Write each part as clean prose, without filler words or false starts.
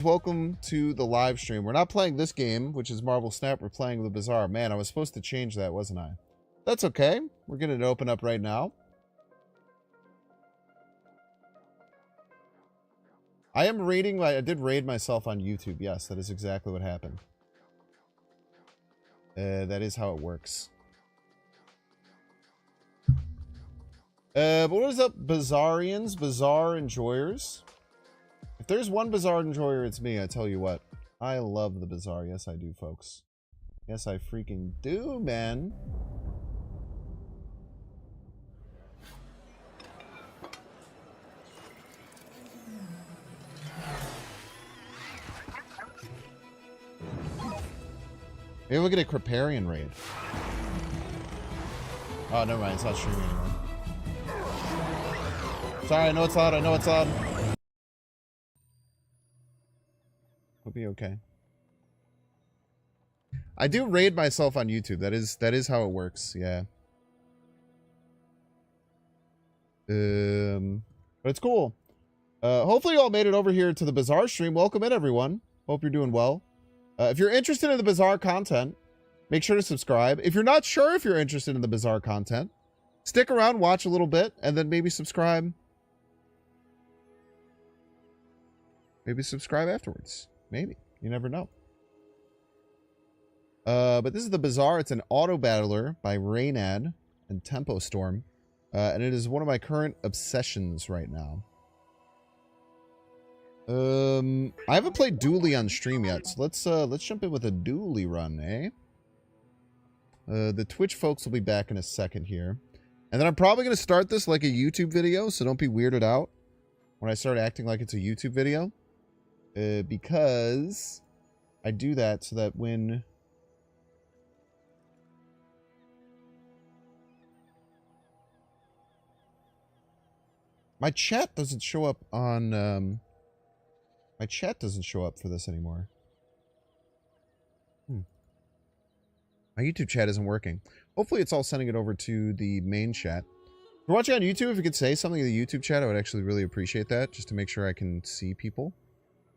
Welcome to the live stream. We're not playing this game, which is Marvel Snap. We're playing the Bazaar. Man, I was supposed to change that, wasn't I? That's okay. We're going to open up right now. I am raiding. I did raid myself on YouTube. Yes, that is exactly what happened. That is how it works. But what is up, Bazaarians? Bazaar enjoyers? If there's one Bazaar enjoyer, it's me, I tell you what. I love the Bazaar. Yes, I do, folks. Yes, I freaking do, man. Maybe we'll get a Kriparian raid. Oh, never mind. It's not streaming anymore. Sorry, I know it's loud. I know it's loud. We'll be okay. I do raid myself on YouTube. That is how it works. Yeah. But it's cool. Hopefully you all made it over here to the Bazaar stream. Welcome in, everyone. Hope you're doing well. If you're interested in the Bazaar content, make sure to subscribe. If you're not sure if you're interested in the Bazaar content, stick around, watch a little bit, and then maybe subscribe. Maybe subscribe afterwards. Maybe. You never know. But this is the Bazaar. It's an auto battler by Raynad and Tempo Storm. And it is one of my current obsessions right now. I haven't played Dooley on stream yet, so let's jump in with a Dooley run, eh? The Twitch folks will be back in a second here. And then I'm probably going to start this like a YouTube video, so don't be weirded out when I start acting like it's a YouTube video. Because I do that so that when... My chat doesn't show up on... My chat doesn't show up for this anymore. My YouTube chat isn't working. Hopefully it's all sending it over to the main chat. If you're watching on YouTube, if you could say something in the YouTube chat, I would actually really appreciate that, just to make sure I can see people.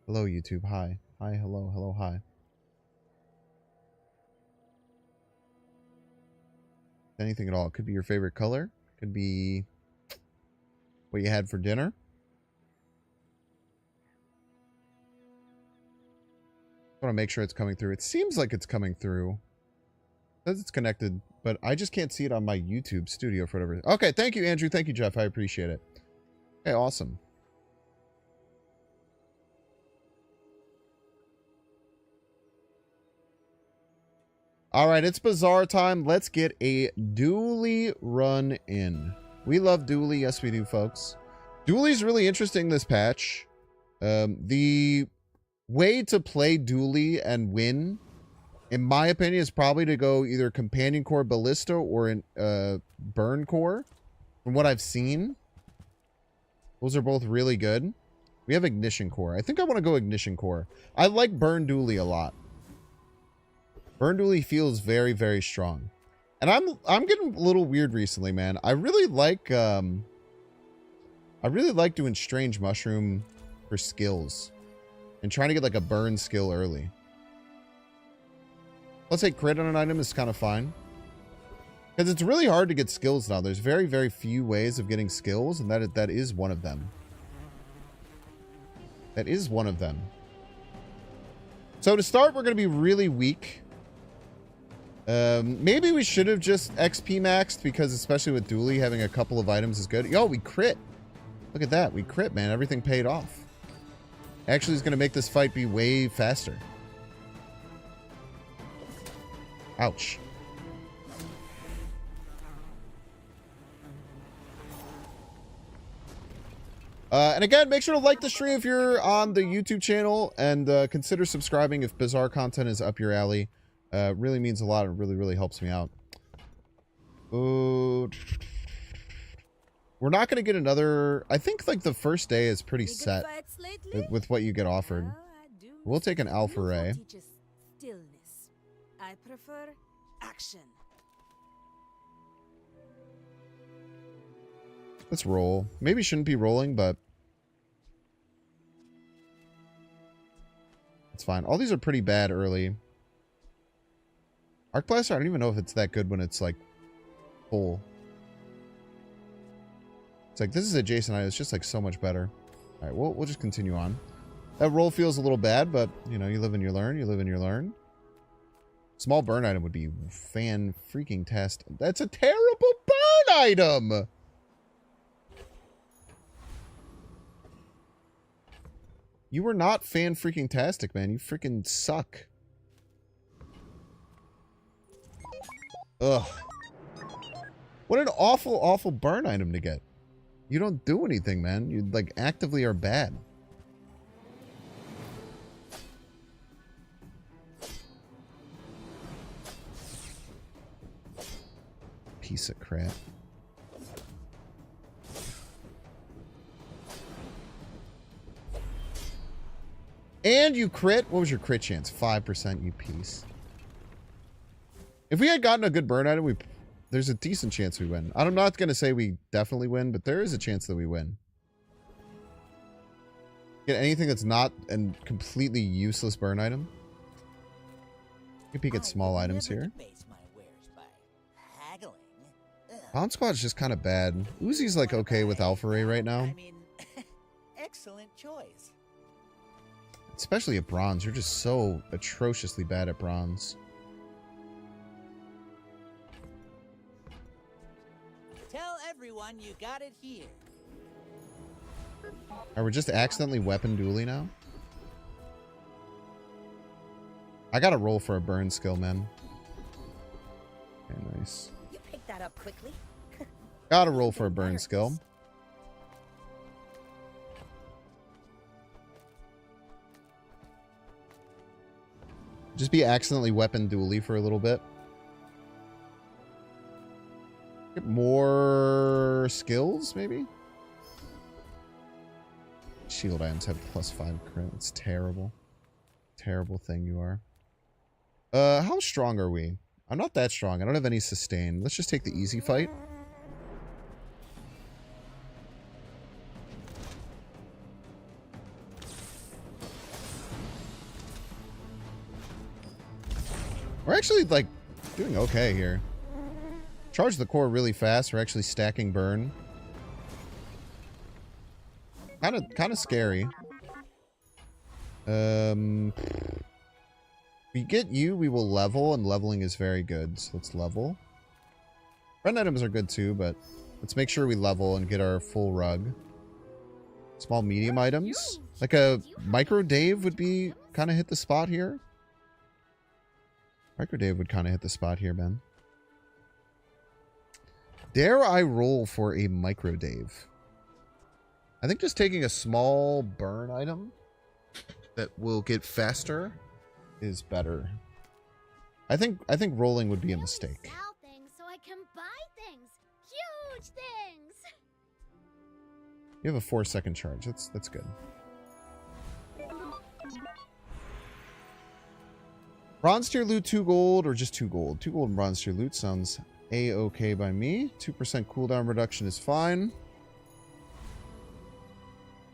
Hello, YouTube. Hi. Hi, hello, hello, hi. Anything at all. It could be your favorite color. Could be what you had for dinner. I want to make sure it's coming through. It seems like it's coming through. It says it's connected, but I just can't see it on my YouTube studio for whatever. Okay, thank you, Andrew. Thank you, Jeff. I appreciate it. Okay, awesome. All right, it's Bazaar time. Let's get a Dooley run in. We love Dooley. Yes, we do, folks. Dooley's really interesting this patch. The way to play Dooley and win, in my opinion, is probably to go either Companion Core Ballista or in Burn Core. From what I've seen, those are both really good. We have Ignition Core. I think I want to go Ignition Core. I like Burn Dooley a lot. Burn Dooley feels very, very strong. And I'm getting a little weird recently, man. I really like doing Strange Mushroom for skills. And trying to get like a burn skill early. Let's say crit on an item is kind of fine. Because it's really hard to get skills now. There's very, very few ways of getting skills. And that is one of them. That is one of them. So to start, we're going to be really weak. Maybe we should have just XP maxed. Because especially with Dooley, having a couple of items is good. Yo, we crit. Look at that. We crit, man. Everything paid off. Actually, is going to make this fight be way faster. Ouch. And again, make sure to like the stream if you're on the YouTube channel. And consider subscribing if Bazaar content is up your alley. Really means a lot. It really, really helps me out. Ooh. We're not going to get another... I think like the first day is pretty set with what you get offered. We'll take an Alpha Ray. I prefer action. Let's roll. Maybe shouldn't be rolling, but... It's fine. All these are pretty bad early. Arc Blaster, I don't even know if it's that good when it's like full. It's like, this is adjacent item. It's just like so much better. All right, we'll just continue on. That roll feels a little bad, but you know, you live and you learn. You live and you learn. Small burn item would be fan-freaking-tastic. That's a terrible burn item! You were not fan-freaking-tastic, man. You freaking suck. Ugh. What an awful, awful burn item to get. You don't do anything, man. You, like, actively are bad. Piece of crap. And you crit? What was your crit chance? 5%, you piece. If we had gotten a good burn item, there's a decent chance we win. I'm not going to say we definitely win, but there is a chance that we win. Get anything that's not a completely useless burn item. You can peek at small items here. Bomb Squad's just kind of bad. Uzi's like okay with Alpha Ray right now. I mean, excellent choice. Especially at bronze. You're just so atrociously bad at bronze. Tell everyone you got it here. Are we just accidentally weapon Dooley now? I gotta roll for a burn skill, man. Okay, nice. You picked that up quickly. Gotta roll for a burn skill. Just be accidentally weapon Dooley for a little bit. Get more skills, maybe? Shield items have +5 crit. It's terrible. Terrible thing you are. How strong are we? I'm not that strong. I don't have any sustain. Let's just take the easy fight. We're actually, like, doing okay here. Charge the core really fast. We're actually stacking burn. Kind of scary. We get you, we will level, and leveling is very good. So let's level. Friend items are good too, but let's make sure we level and get our full rug. Small medium items. Like a micro Dave would be kind of hit the spot here. Micro Dave would kind of hit the spot here, man. Dare I roll for a Micro Dave? I think just taking a small burn item that will get faster is better. I think rolling would be a mistake. Sell things so I can buy things. Huge things. You have a 4-second charge. That's good. Bronze tier loot, 2 gold, or just 2 gold? 2 gold and bronze tier loot sounds a-okay by me. 2% cooldown reduction is fine.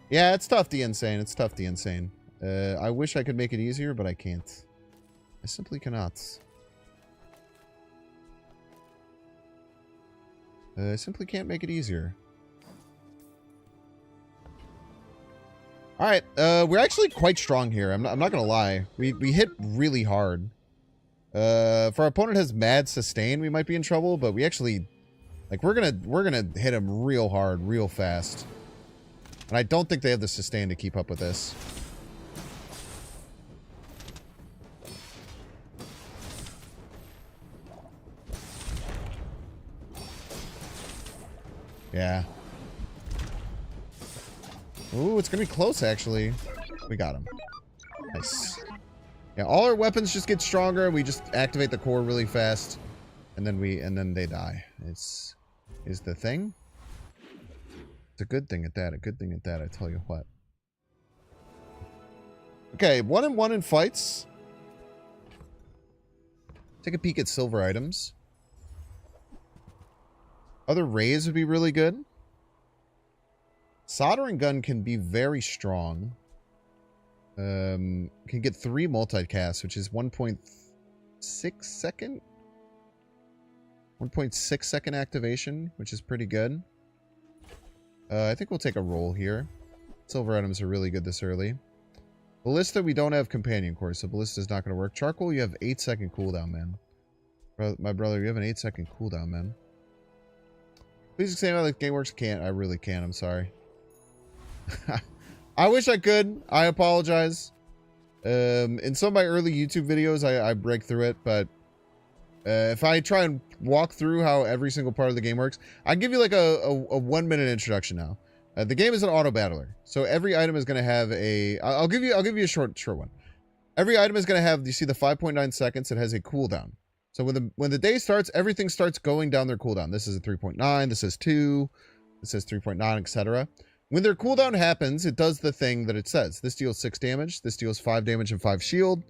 Yeah, it's tough, the insane. It's tough, the insane. I wish I could make it easier, but I can't. I simply cannot. I simply can't make it easier. Alright, we're actually quite strong here. I'm not gonna lie. We hit really hard. If our opponent has mad sustain, we might be in trouble, but we actually... Like, we're gonna hit him real hard, real fast. And I don't think they have the sustain to keep up with this. Yeah. Ooh, it's gonna be close, actually. We got him. Nice. Yeah, all our weapons just get stronger, and we just activate the core really fast. And then they die. Is the thing. It's a good thing at that. A good thing at that, I tell you what. Okay, 1-1 in fights. Take a peek at silver items. Other rays would be really good. Soldering gun can be very strong. Can get 3 multicasts, which is 1.6 second? 1.6 second activation, which is pretty good. I think we'll take a roll here. Silver items are really good this early. Ballista, we don't have companion core, so Ballista is not going to work. Charcoal, you have 8-second cooldown, man. My brother, you have an 8-second cooldown, man. Please explain how the game works. Can't. I really can't. I'm sorry. I wish I could. I apologize. In some of my early YouTube videos, I break through it, but if I try and walk through how every single part of the game works, I'll give you like a 1-minute introduction now. The game is an auto battler, so every item is going to have a. I'll give you a short one. Every item is going to have. You see the 5.9 seconds. It has a cooldown. So when the day starts, everything starts going down their cooldown. This is a 3.9. This is 2. This is 3.9, etc. When their cooldown happens, it does the thing that it says. This deals 6 damage. This deals 5 damage and 5 shield.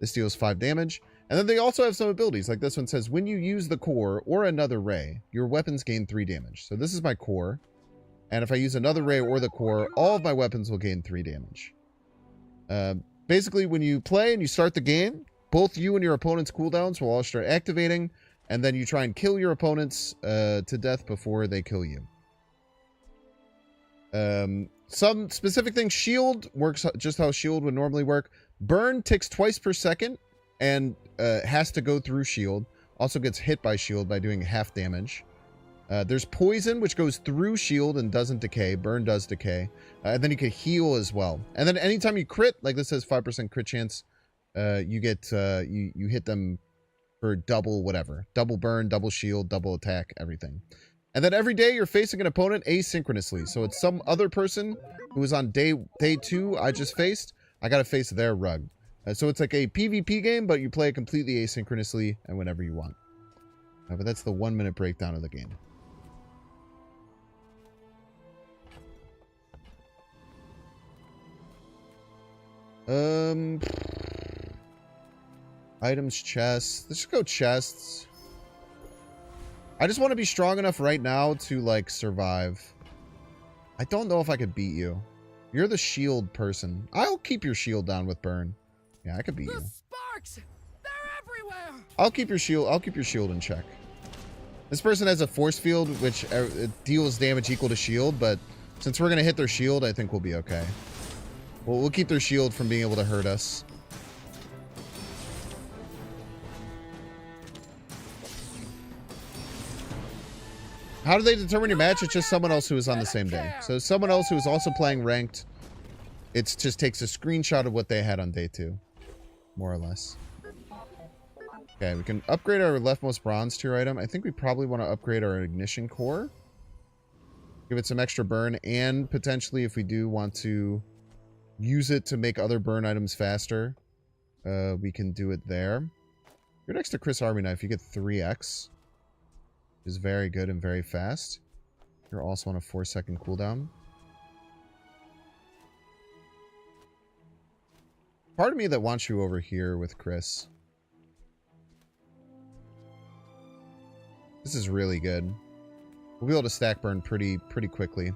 This deals 5 damage. And then they also have some abilities. Like this one says, when you use the core or another ray, your weapons gain 3 damage. So this is my core. And if I use another ray or the core, all of my weapons will gain 3 damage. Basically, when you play and you start the game, both you and your opponent's cooldowns will all start activating. And then you try and kill your opponents to death before they kill you. Some specific things. Shield works just how shield would normally work. Burn ticks twice per second and has to go through shield. Also gets hit by shield by doing half damage. There's poison, which goes through shield and doesn't decay. Burn does decay. And then you can heal as well. And then anytime you crit, like this says 5% crit chance, you get you hit them for double whatever. Double burn, double shield, double attack, everything. And then every day you're facing an opponent asynchronously. So it's some other person who was on day 2 I just faced. I got to face their rug. So it's like a PvP game, but you play it completely asynchronously and whenever you want. But that's the 1-minute breakdown of the game. Items, chests. Let's just go chests. I just want to be strong enough right now to, like, survive. I don't know if I could beat you. You're the shield person. I'll keep your shield down with burn. Yeah, I could beat you. Sparks! They're everywhere! I'll keep your shield in check. This person has a force field, which deals damage equal to shield, but since we're going to hit their shield, I think we'll be okay. We'll keep their shield from being able to hurt us. How do they determine your match? It's just someone else who is on the same day. So someone else who is also playing ranked, it just takes a screenshot of what they had on day 2. More or less. Okay, we can upgrade our leftmost bronze tier item. I think we probably want to upgrade our ignition core. Give it some extra burn, and potentially if we do want to use it to make other burn items faster, we can do it there. You're next to Chris Army Knife. You get 3x. Is very good and very fast. You're also on a 4-second cooldown. Part of me that wants you over here with Chris. This is really good. We'll be able to stack burn pretty quickly.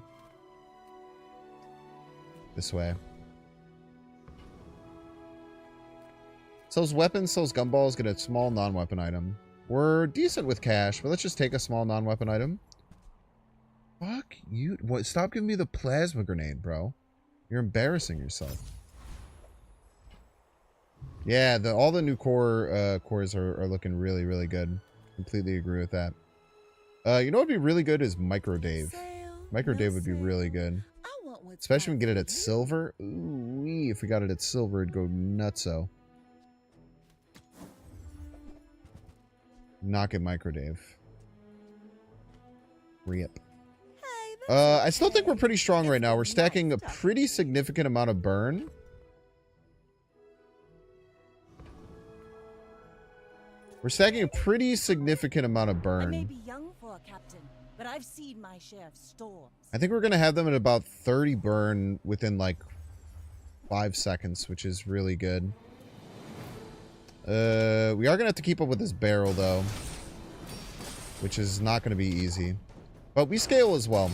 This way. Sells weapons, sells gumballs, get a small non-weapon item. We're decent with cash, but let's just take a small non-weapon item. Fuck you. What? Stop giving me the plasma grenade, bro. You're embarrassing yourself. Yeah, all the new cores are looking really, really good. Completely agree with that. You know what would be really good is Micro Dave. Micro Dave would be really good. Especially when we get it at silver. Ooh, if we got it at silver, it'd go nutso. Not get Micro Dave. Rip. I still think we're pretty strong right now. We're stacking a pretty significant amount of burn. We're stacking a pretty significant amount of burn. I may be young for a captain, but I've seen my share of storms. I think we're going to have them at about 30 burn within like 5 seconds, which is really good. We are going to have to keep up with this barrel, though. Which is not going to be easy. But we scale as well.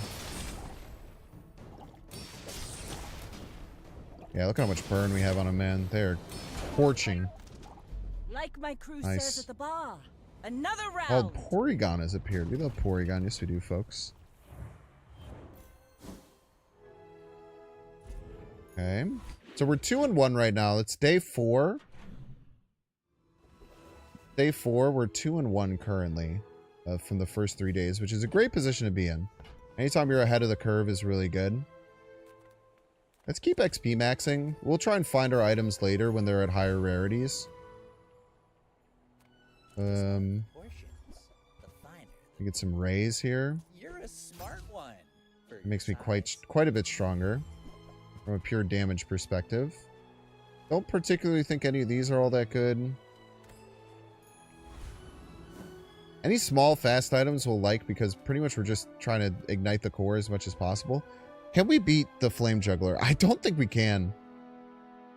Yeah, look how much burn we have on them, man. They're torching. Like my crew Nice. says at the bar. Another round. Oh, Porygon has appeared. We love Porygon. Yes, we do, folks. Okay. So we're 2-1 right now. It's day 4. Day 4, we're 2-1 currently from the first 3 days, which is a great position to be in. Anytime you're ahead of the curve is really good. Let's keep XP maxing. We'll try and find our items later when they're at higher rarities. Portions, the finer. We get some rays here. You're a smart one. It makes me quite a bit stronger from a pure damage perspective. Don't particularly think any of these are all that good. Any small fast items we'll like because pretty much we're just trying to ignite the core as much as possible. Can we beat the Flame Juggler? I don't think we can.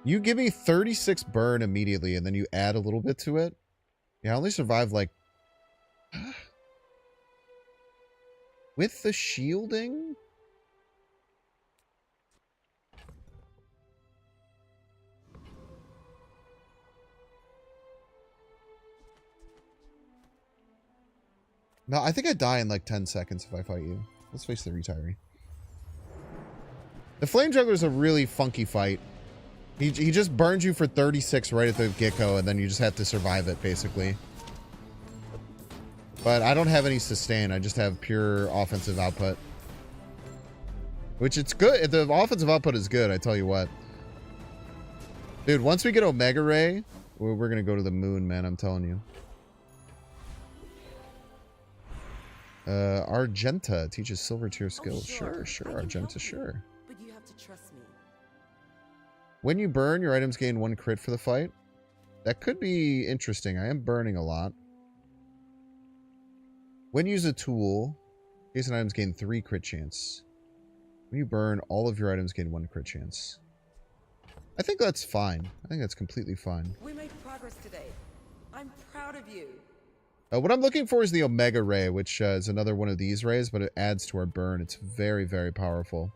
You give me 36 burn immediately and then you add a little bit to it. Yeah, I only survived like... with the shielding? No, I think I die in like 10 seconds if I fight you. Let's face the retiree. The Flame Juggler is a really funky fight. He just burns you for 36 right at the get-go, and then you just have to survive it, basically. But I don't have any sustain. I just have pure offensive output. Which it's good. The offensive output is good, I tell you what. Dude, once we get Omega Ray, we're going to go to the moon, man. I'm telling you. Argenta teaches silver tier skills. Sure, Argenta, sure. But you have to trust me. When you burn, your items gain 1 crit for the fight. That could be interesting. I am burning a lot. When you use a tool, case and items gain 3 crit chance. When you burn, all of your items gain 1 crit chance. I think that's fine. I think that's completely fine. We made progress today. I'm proud of you. What I'm looking for is the Omega Ray, which is another one of these rays, but it adds to our burn. It's very, very powerful.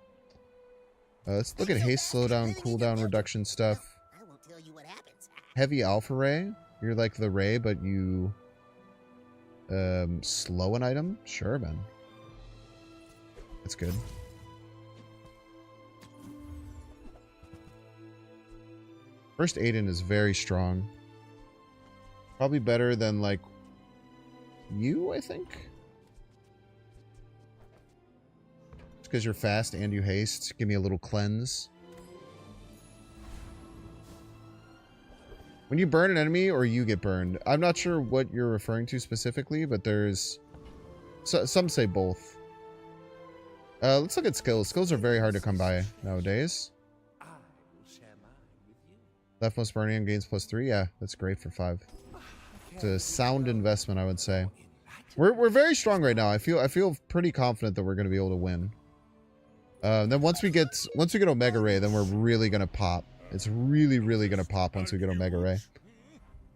Let's look at haste, slowdown, cooldown, reduction stuff. I won't tell you what happens. Heavy Alpha Ray. You're like the ray, but you slow an item? Sure, man. That's good. First Aiden is very strong. Probably better than, like, you, I think? Just because you're fast and you haste. Give me a little cleanse. When you burn an enemy or you get burned. I'm not sure what you're referring to specifically, but there's... some say both. Let's look at skills. Skills are very hard to come by nowadays. Leftmost burning gains +3. Yeah, that's great for 5. It's a sound investment, I would say. We're very strong right now. I feel pretty confident that we're going to be able to win. Then once we get Omega Ray, then we're really going to pop. It's really going to pop once we get Omega Ray.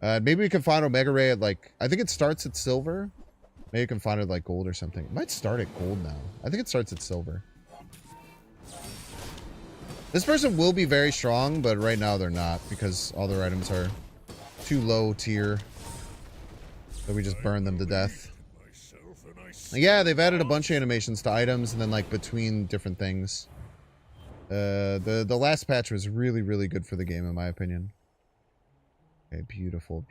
Maybe we can find Omega Ray at, like, I think it starts at silver. Maybe you can find it like gold or something. It might start at gold now. I think it starts at silver. This person will be very strong, but right now they're not because all their items are too low tier. So we just burn them to death. Yeah, they've added a bunch of animations to items and then like between different things. The last patch was really good for the game in my opinion. Okay, beautiful.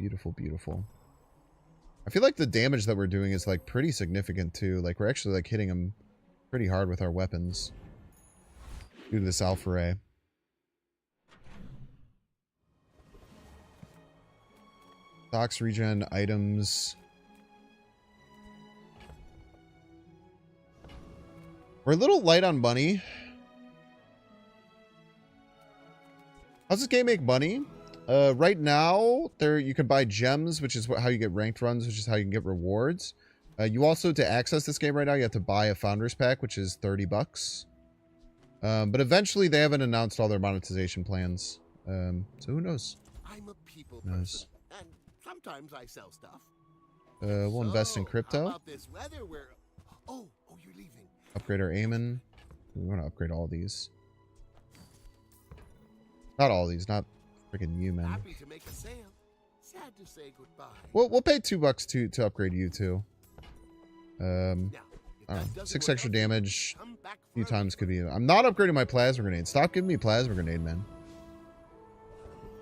I feel like the damage that we're doing is like pretty significant too. Like we're actually like hitting them pretty hard with our weapons. Due to this Alpha Ray. Stocks, regen, items. We're a little light on money. How's this game make money? Right now, you can buy gems, which is how you get ranked runs, which is how you can get rewards. You also, to access this game right now, you have to buy a Founders Pack, which is $30. But eventually, they haven't announced all their monetization plans. So who knows? I'm a people Nice. person, and sometimes I sell stuff. We'll invest in How crypto. about this weather where... Oh, you're leaving. Upgrade our Aemon. We want to upgrade all these. Not all these, not freaking you, man. Happy to make a sale. Sad to say goodbye. We'll pay $2 to upgrade you too. Now, if I don't that know, doesn't 6 work extra out, damage come back a few for a times could refund. be. I'm not upgrading my plasma grenade. Stop giving me plasma grenade, man.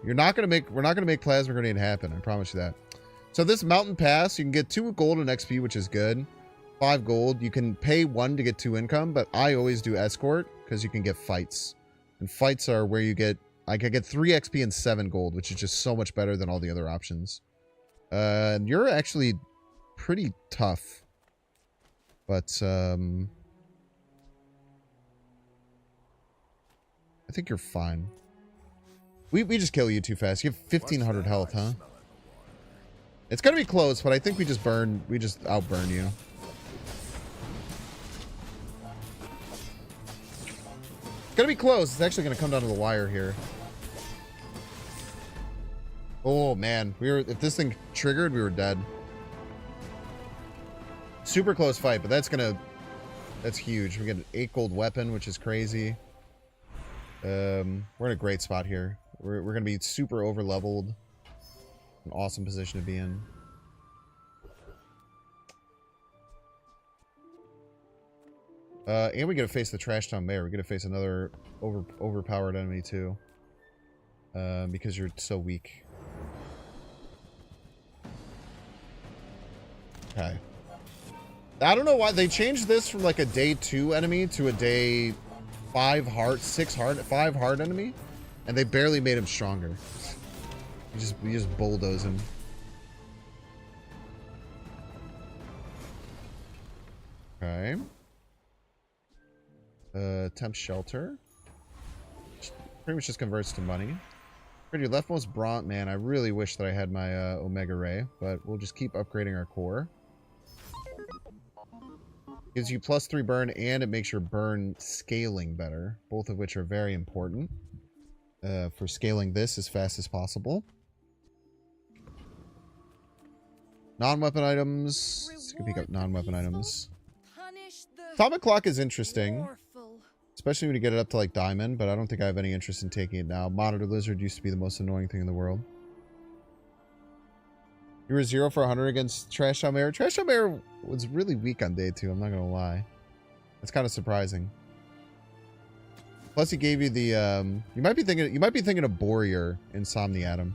We're not gonna make plasma grenade happen. I promise you that. So this mountain pass, you can get 2 gold and XP, which is good. 5 gold. You can pay 1 to get 2 income, but I always do escort because you can get fights, and fights are where you get. I can get 3 XP and 7 gold, which is just so much better than all the other options. You're actually pretty tough, but I think you're fine. We just kill you too fast. You have 1,500 health, huh? It's gonna be close, but I think we just outburn you. It's gonna be close. It's actually gonna come down to the wire here. Oh man, if this thing triggered, we were dead. Super close fight, but that's huge. We get an 8 gold weapon, which is crazy. We're in a great spot here. We're gonna be super over leveled. An awesome position to be in. And we gotta face the Trash Town Mayor. We gotta face another overpowered enemy too. Because you're so weak. Okay. I don't know why they changed this from like a day 2 enemy to a day 5 hard enemy, and they barely made him stronger. You just bulldoze him. Okay. Temp shelter. Pretty much just converts to money. Pretty leftmost bronze. Man, I really wish that I had my Omega Ray, but we'll just keep upgrading our core. Gives you +3 burn, and it makes your burn scaling better, both of which are very important for scaling this as fast as possible. Non-weapon items. Let's pick up non-weapon items. Atomic clock is interesting, especially when you get it up to like diamond, but I don't think I have any interest in taking it now. Monitor lizard used to be the most annoying thing in the world. You were 0 for 100 against Trash Town Mayor. Trash Town Mayor was really weak on day 2. I'm not gonna lie. That's kind of surprising. Plus, he gave you the. You might be thinking of Borrier in Somniatum.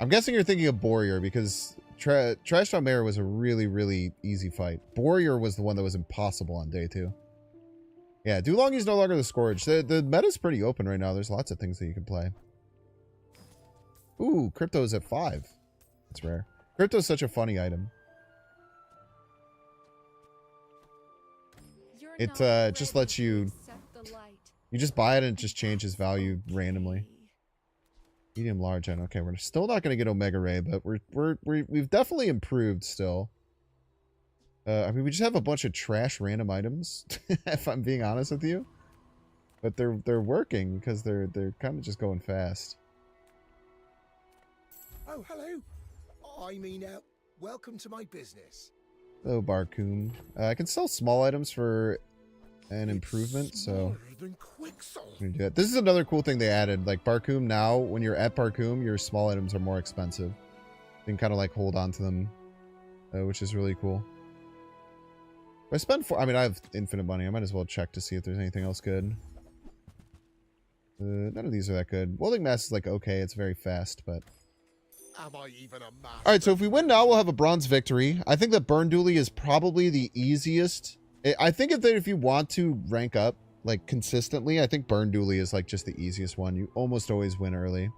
I'm guessing you're thinking of Borrier because Trash Town Mayor was a really, really easy fight. Borrier was the one that was impossible on day 2. Yeah, Dooley's no longer the Scourge. The meta's pretty open right now. There's lots of things that you can play. Ooh, Crypto's at 5. That's rare. Crypto's such a funny item. It just lets you... You just buy it and it just changes value randomly. Medium large item. Okay, we're still not going to get Omega Ray, but we've definitely improved still. I mean, we just have a bunch of trash random items, if I'm being honest with you. But they're working because they're kind of just going fast. Oh, hello. I mean, welcome to my business. Hello, Barcoon. I can sell small items for an improvement, so I'm gonna do that. This is another cool thing they added. Like Barcoon now, when you're at Barcoon, your small items are more expensive. You can kind of like hold on to them, which is really cool. If I spend I mean, I have infinite money. I might as well check to see if there's anything else good. None of these are that good. Welding mass is like okay, it's very fast, but. Am I even a master? All right, so if we win now, we'll have a bronze victory. I think that Burn Dooley is probably the easiest. I think if you want to rank up like consistently, I think Burn Dooley is like just the easiest one. You almost always win early.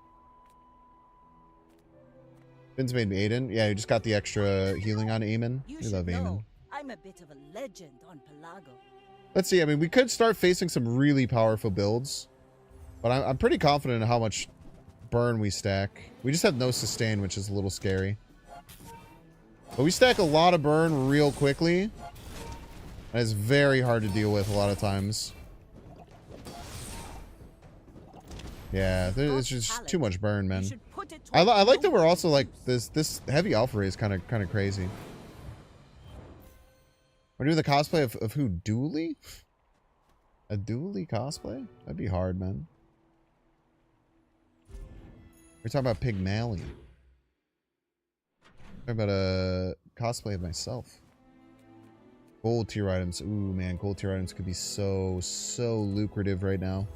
Finn's made Aiden. Yeah, you just got the extra healing on Eamon. We love Eamon. I'm a bit of a legend on Pelago. Let's see. I mean, we could start facing some really powerful builds, but I'm pretty confident in how much burn we stack. We just have no sustain, which is a little scary. But we stack a lot of burn real quickly. And it's very hard to deal with a lot of times. Yeah, it's just too much burn, man. I like that we're also like this heavy alpha ray is kind of crazy. We're doing the cosplay of who? Dooley? A Dooley cosplay? That'd be hard, man. We're talking about Pygmalion. Talking about a cosplay of myself. Gold tier items. Ooh, man. Gold tier items could be so lucrative right now.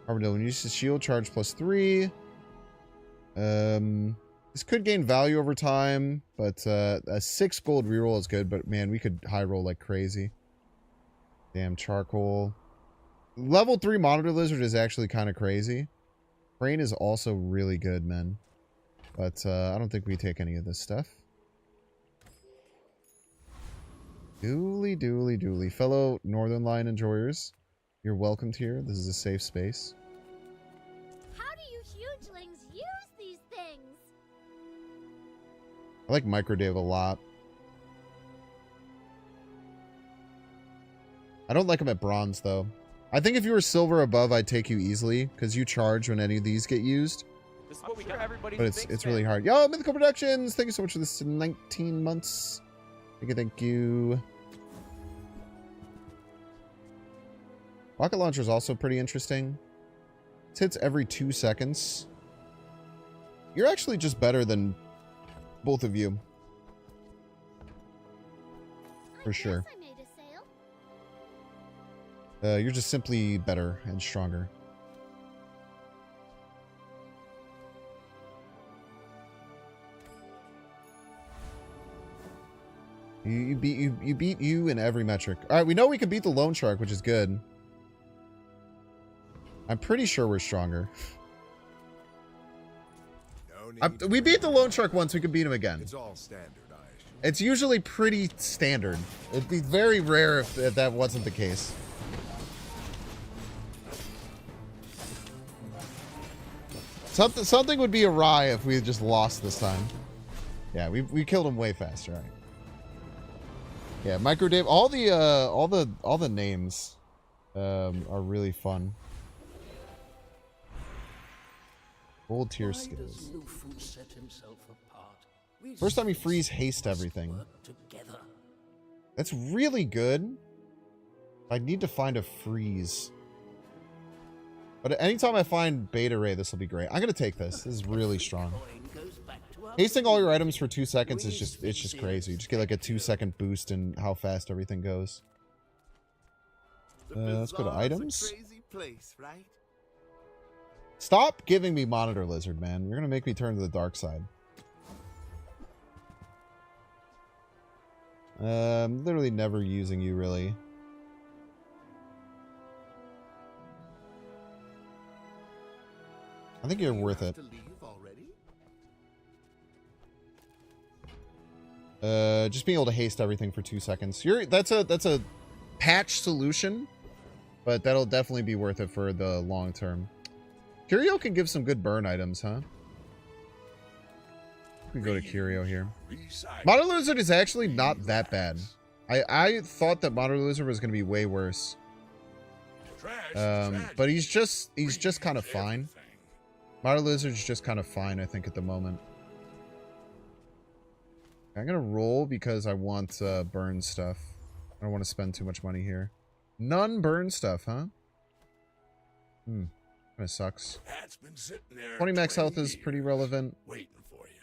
Armadillo, when you use the shield, charge +3. This could gain value over time, but a 6 gold reroll is good, but man, we could high roll like crazy. Damn, charcoal. Level 3 monitor lizard is actually kind of crazy. Crane is also really good, man. But I don't think we take any of this stuff. Dooley, dooley, dooley. Fellow Northern Lion enjoyers, you're welcomed here. This is a safe space. How do you hugelings use these things? I like Microdave a lot. I don't like him at bronze, though. I think if you were silver above, I'd take you easily, because you charge when any of these get used. This is what we got. Everybody's But it's really hard. Yo, Mythical Productions! Thank you so much for this 19 months. Thank you. Rocket launcher is also pretty interesting. It hits every 2 seconds. You're actually just better than both of you. For sure. I made a sale. You're just simply better and stronger. You beat you in every metric. All right, we know we can beat the loan shark, which is good. I'm pretty sure we're stronger. We beat the loan shark once. We can beat him again. It's all standard, I assume. It's usually pretty standard. It'd be very rare if that wasn't the case. Something would be awry if we had just lost this time. Yeah, we killed him way faster. All right. Yeah, Microdave. All the names are really fun. Gold tier skills. First time we freeze haste everything. That's really good. I need to find a freeze. But anytime I find Beta Ray, this will be great. I'm gonna take this. This is really strong. Hasting all your items for 2 seconds is just crazy. You just get like a 2-second boost in how fast everything goes. Let's go to items. Stop giving me Monitor Lizard, man. You're gonna make me turn to the dark side. Literally never using you, really. I think you're worth it. Just being able to haste everything for 2 seconds. That's a patch solution, but that'll definitely be worth it for the long term. Curio can give some good burn items, huh? We can go to Curio here. Monitor Lizard is actually not that bad. I thought that Monitor Lizard was going to be way worse. But he's just kind of fine. Monitor Lizard's just kind of fine, I think, at the moment. I'm going to roll because I want burn stuff. I don't want to spend too much money here. None burn stuff, huh? Kind of sucks. 20 max health is pretty relevant. Waiting for you.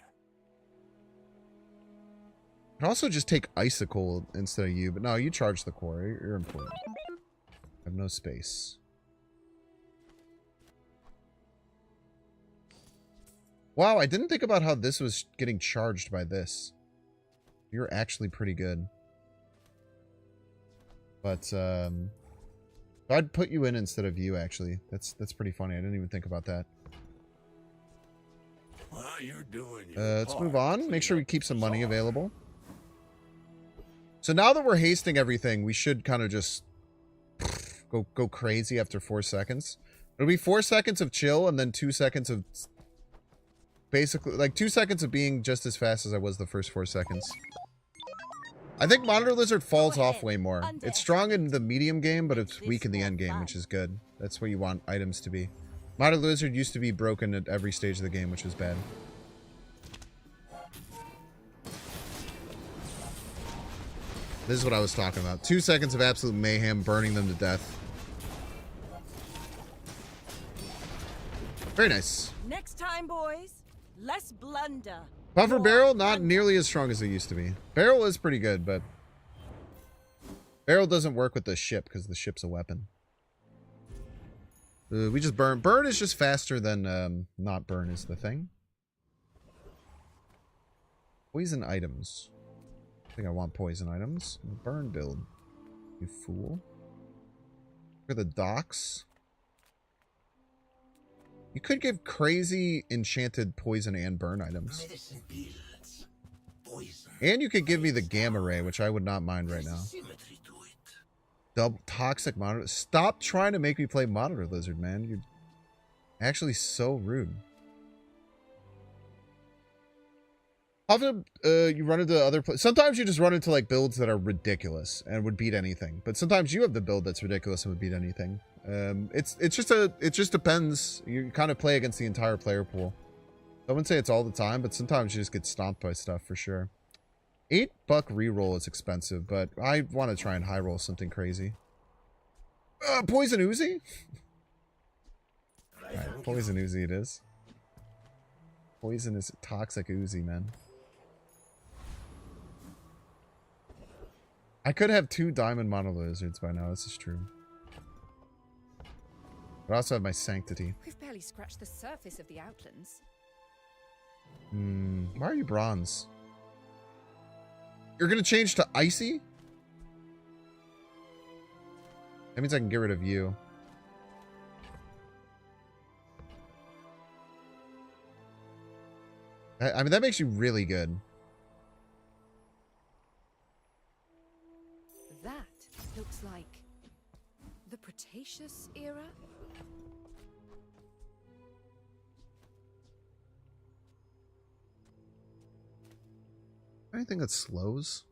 I can also just take Icicle instead of you, but no, you charge the core. You're important. I have no space. Wow, I didn't think about how this was getting charged by this. You're actually pretty good. But, I'd put you in instead of you, actually. That's pretty funny. I didn't even think about that. Well, you're doing let's move on. Make sure we keep some money available. So now that we're hasting everything, we should kind of just go crazy after 4 seconds. It'll be 4 seconds of chill and then 2 seconds of... Basically, like 2 seconds of being just as fast as I was the first 4 seconds. I think Monitor Lizard falls off way more. It's strong in the medium game, but it's weak in the end game, which is good. That's what you want items to be. Monitor Lizard used to be broken at every stage of the game, which was bad. This is what I was talking about. 2 seconds of absolute mayhem, burning them to death. Very nice. Next time, boys, less blunder. Buffer More barrel, not blunder. nearly as strong as it used to be. Barrel is pretty good, but barrel doesn't work with the ship because the ship's a weapon. We just burn. Burn is just faster than not burn is the thing. Poison items. I think I want poison items. Burn build. You fool. For the docks. You could give crazy enchanted poison and burn items. Medicine pills. Poison. And you could give me the gamma ray, which I would not mind right now. Symmetry to it. Double toxic monitor. Stop trying to make me play monitor lizard, man. You're actually so rude. Often you run into other sometimes you just run into like builds that are ridiculous and would beat anything. But sometimes you have the build that's ridiculous and would beat anything. It just depends. You kind of play against the entire player pool. I wouldn't say it's all the time, but sometimes you just get stomped by stuff for sure. $8 reroll is expensive, but I want to try and high roll something crazy. Poison Uzi? Alright, Poison Uzi it is. Poison is toxic Uzi, man. I could have 2 diamond mono lizards by now, this is true. But I also have my sanctity. We've barely scratched the surface of the outlands. Why are you bronze? You're gonna change to icy? That means I can get rid of you. I mean, that makes you really good. That looks like the Cretaceous era. Anything that slows?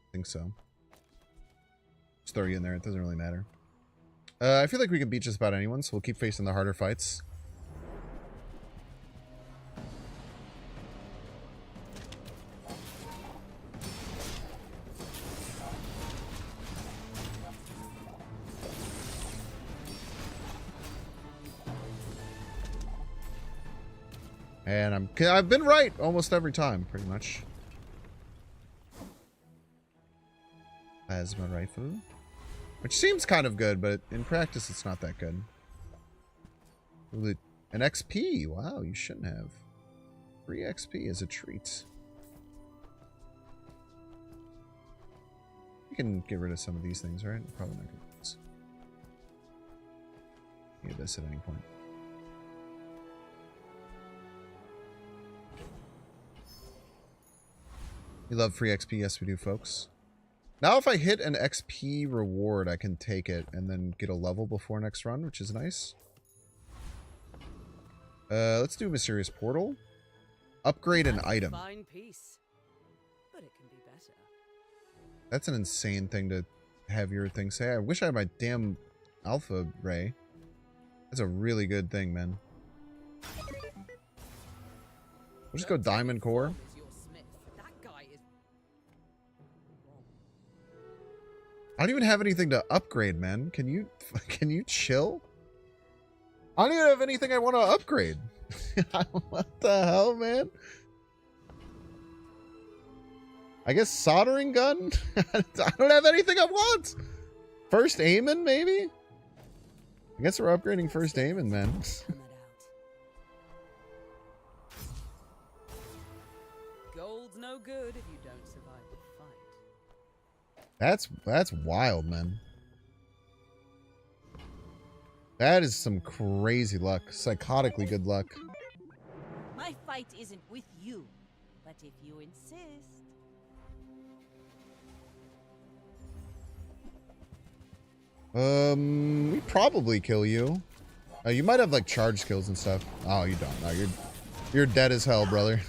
I think so. Just throw you in there. It doesn't really matter. I feel like we can beat just about anyone, so we'll keep facing the harder fights. And I've been right almost every time, pretty much. Plasma rifle. Which seems kind of good, but in practice it's not that good. Ooh, an XP. Wow, you shouldn't have. Free XP is a treat. You can get rid of some of these things, right? Probably not good. Need this at any point. We love free XP. Yes, we do, folks. Now if I hit an XP reward, I can take it and then get a level before next run, which is nice. Let's do Mysterious Portal. Upgrade an item. Fine piece, but it can be better. That's an insane thing to have your thing say. I wish I had my damn Alpha Ray. That's a really good thing, man. We'll just go Diamond Core. I don't even have anything to upgrade, man. Can you chill? I don't even have anything I want to upgrade. What the hell, man? I guess soldering gun? I don't have anything I want. First aiming, maybe? I guess we're upgrading first aiming, man. Gold's no good if you don't survive the fight. That's wild, man. That is some crazy luck. Psychotically good luck. My fight isn't with you, but if you insist. We probably kill you. You might have like charge skills and stuff. Oh, you don't. No, you're dead as hell, brother.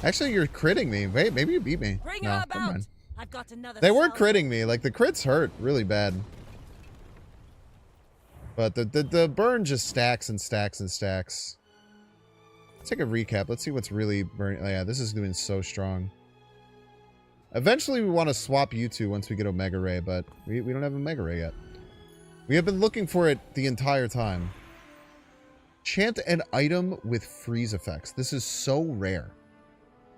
Actually, you're critting me. Wait, maybe you beat me. Bring No, her never about. mind. I've got another. They were solid- critting me. Like the crits hurt really bad. But the burn just stacks and stacks and stacks. Let's take a recap. Let's see what's really burning. Oh, yeah, this is doing so strong. Eventually, we want to swap you two once we get Omega Ray, but we don't have Omega Ray yet. We have been looking for it the entire time. Chant an item with freeze effects. This is so rare.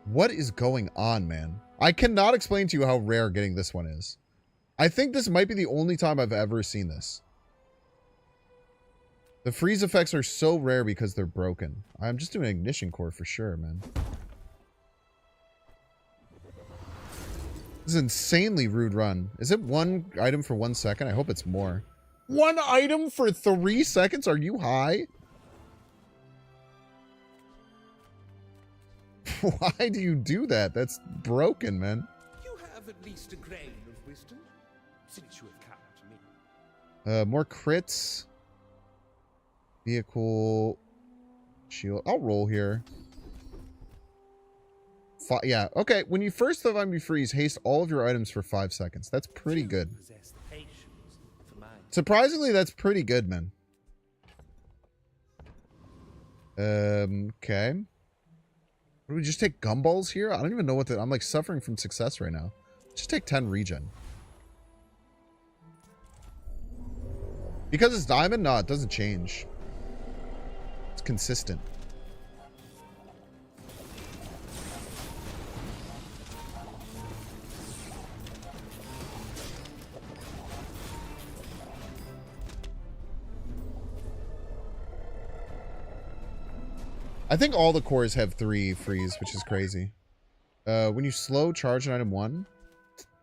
What is going on, man? I cannot explain to you how rare getting this one is. I think this might be the only time I've ever seen this. The freeze effects are so rare because they're broken. I'm just doing ignition core for sure, man. This is an insanely rude run. Is it one item for 1 second? I hope it's more. One item for 3 seconds? Are you high? Why do you do that? That's broken, man. You have at least a grain of wisdom, since you have come to me. More crits. Vehicle. Shield. I'll roll here. Yeah, okay. When you first time you freeze, haste all of your items for 5 seconds. That's pretty good. Surprisingly, that's pretty good, man. Okay. What, do we just take gumballs here? I don't even know what I'm like suffering from success right now. Just take 10 regen. Because it's diamond? No, it doesn't change. It's consistent. I think all the cores have 3 freeze, which is crazy. When you slow, charge an item 1.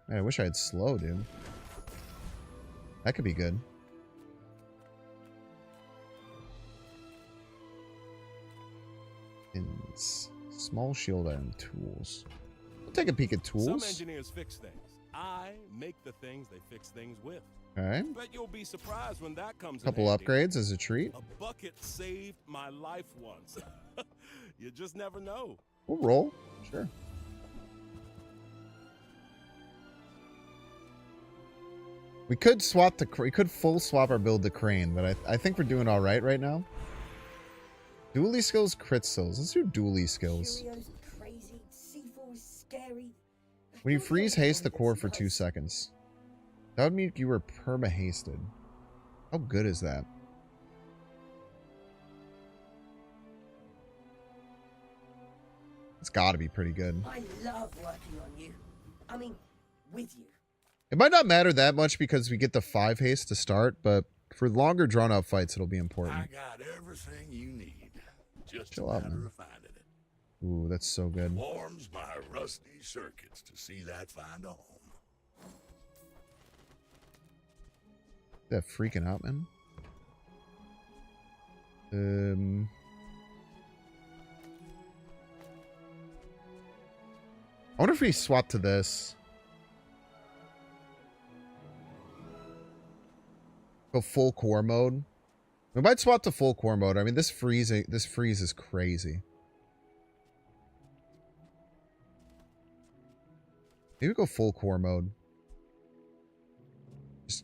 Man, I wish I had slow, dude. That could be good. Small shield item tools. We'll take a peek at tools. Some engineers fix things. I make the things they fix things with. Alright. Bet you'll be surprised when that comes in Couple handy. upgrades as a treat. A bucket saved my life once. You just never know. We'll roll. Sure. We could swap we could full swap our build to Crane, but I think we're doing alright right now. Dooley skills, crit skills. Let's do Dooley skills. Crazy, C4 scary. When you freeze, haste the core for 2 seconds. That would mean you were perma-hasted. How good is that? It's gotta be pretty good. I love working on you. I mean, with you. It might not matter that much because we get the 5 haste to start, but for longer drawn-out fights, it'll be important. I got everything you need. Just Chill a out, matter man. of finding it. Ooh, that's so good. Warms my rusty circuits to see that find a home. That freaking out, man. I wonder if we swap to this. Go full core mode. We might swap to full core mode. I mean, this freeze is crazy. Maybe go full core mode.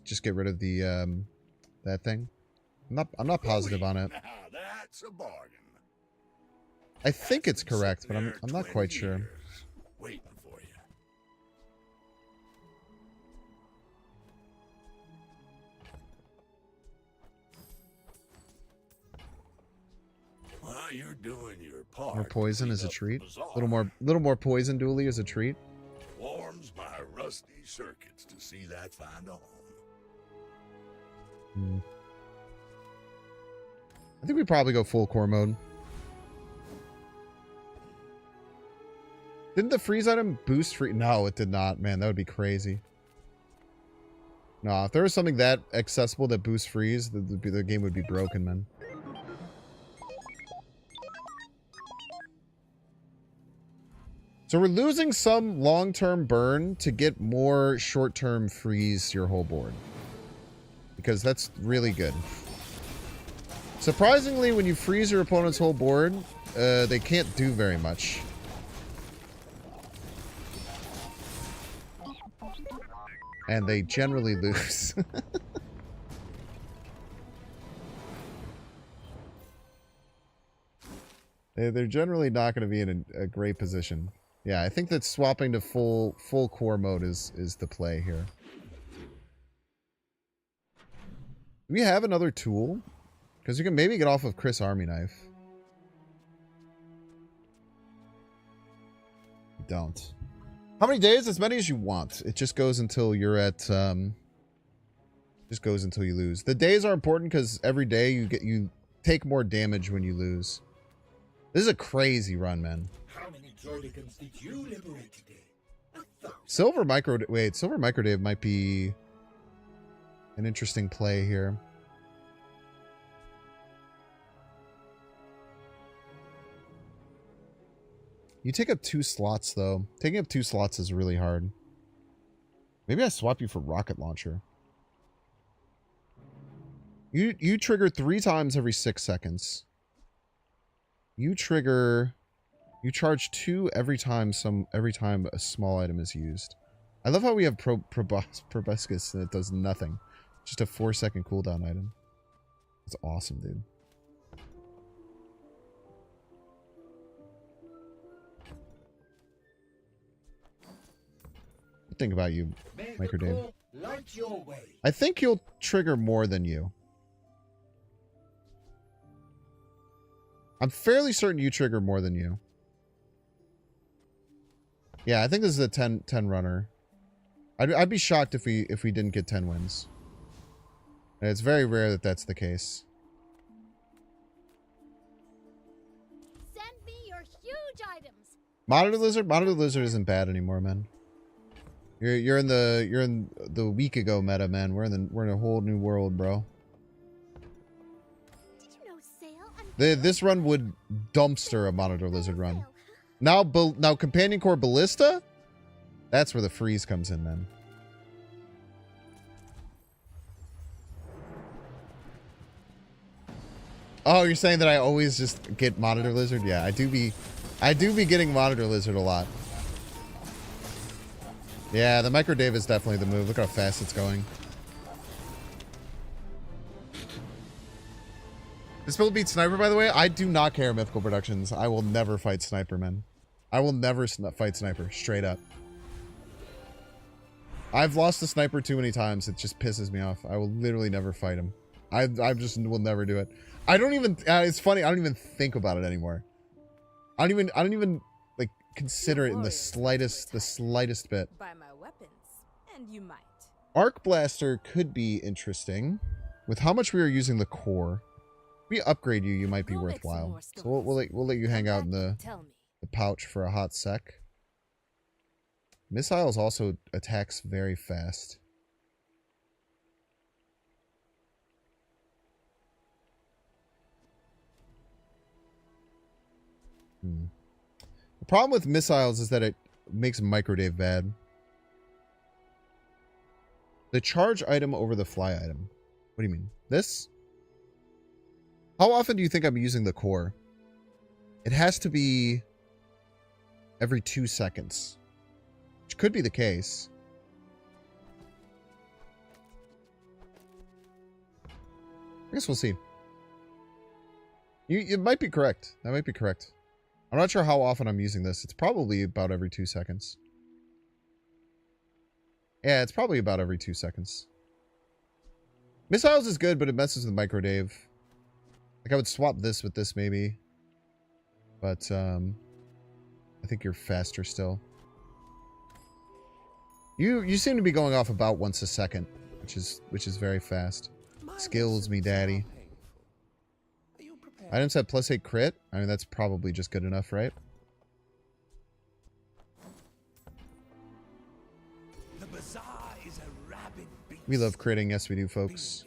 Just get rid of the that thing. I'm not positive on it. Now that's a bargain. I think it's correct, but I'm not 20 quite sure. years waiting for you. Well, you're doing your part. More poison to is a clean up treat. the bazaar. Little more poison, Dooley, is a treat. Warms my rusty circuits to see that find a home. I think we probably go full core mode. Didn't the freeze item boost free? No, it did not. Man, that would be crazy. No, if there was something that accessible that boosts freeze, the game would be broken, man. So we're losing some long-term burn to get more short-term freeze your whole board. Because that's really good. Surprisingly, when you freeze your opponent's whole board, they can't do very much. And they generally lose. They're generally not going to be in a great position. Yeah, I think that swapping to full core mode is the play here. Do we have another tool? Because you can maybe get off of Chris Army Knife. You don't. How many days? As many as you want. It just goes until you're at just goes until you lose. The days are important because every day you take more damage when you lose. This is a crazy run, man. How many droidicans did you liberate today? Silver Microdave might be an interesting play here. You take up 2 slots, though. Taking up 2 slots is really hard. Maybe I swap you for rocket launcher. You trigger 3 times every 6 seconds. You charge 2 every time a small item is used. I love how we have proboscis and it does nothing. Just a 4-second cooldown item. That's awesome, dude. Think about you, Microdave. I think you'll trigger more than you. I'm fairly certain you trigger more than you. Yeah, I think this is a 10 runner. I'd be shocked if we didn't get 10 wins. And it's very rare that that's the case. Send me your huge items. Monitor Lizard isn't bad anymore, man. You're in the week ago meta, man. We're in a whole new world, bro. Did you know Sail? This run would dumpster a Monitor Lizard run. Now Companion Core Ballista? That's where the freeze comes in, man. Oh, you're saying that I always just get Monitor Lizard? Yeah, I do be getting Monitor Lizard a lot. Yeah, the Microdave is definitely the move. Look how fast it's going. This build beats Sniper, by the way. I do not care, Mythical Productions. I will never fight Sniper, man. I will never fight Sniper, straight up. I've lost the Sniper too many times. It just pisses me off. I will literally never fight him. I just will never do it. I don't even, it's funny, I don't even think about it anymore. I don't even like consider it in the slightest bit. By my weapons, and you might. Arc Blaster could be interesting. With how much we are using the core, if we upgrade you, you might be worthwhile. So we'll let you hang out in the pouch for a hot sec. Missiles also attacks very fast. The problem with missiles is that it makes Microdave bad. The charge item over the fly item. What do you mean? This? How often do you think I'm using the core? It has to be every 2 seconds. Which could be the case. I guess we'll see. You might be correct. That might be correct. I'm not sure how often I'm using this. It's probably about every 2 seconds. Yeah, it's probably about every 2 seconds. Missiles is good, but it messes with Microdave. Like, I would swap this with this, maybe. But, I think you're faster still. You seem to be going off about once a second, which is very fast. Skills me, daddy. Items have +8 crit. I mean, that's probably just good enough, right? The Bazaar is a rabid beast. We love critting. Yes, we do, folks.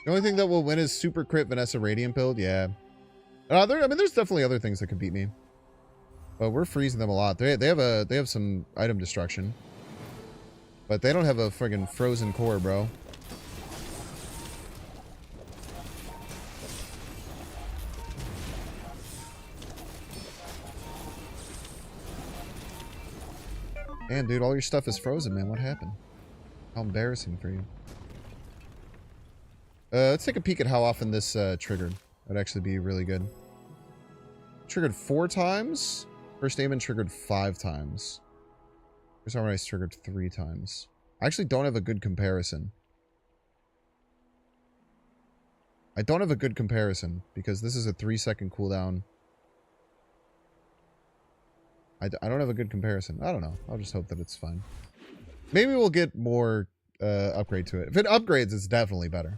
The only thing that will win is super crit Vanessa Radiant build. Yeah. I mean, there's definitely other things that could beat me. But we're freezing them a lot. They have some item destruction. But they don't have a friggin' frozen core, bro. Damn, dude, all your stuff is frozen, man. What happened? How embarrassing for you. Let's take a peek at how often this triggered. That'd actually be really good. triggered 4 times. First aim and triggered 5 times. First harmonize triggered 3 times. I actually don't have a good comparison. I don't have a good comparison because this is a 3-second cooldown. I don't have a good comparison. I don't know. I'll just hope that it's fine. Maybe we'll get more upgrade to it. If it upgrades, it's definitely better.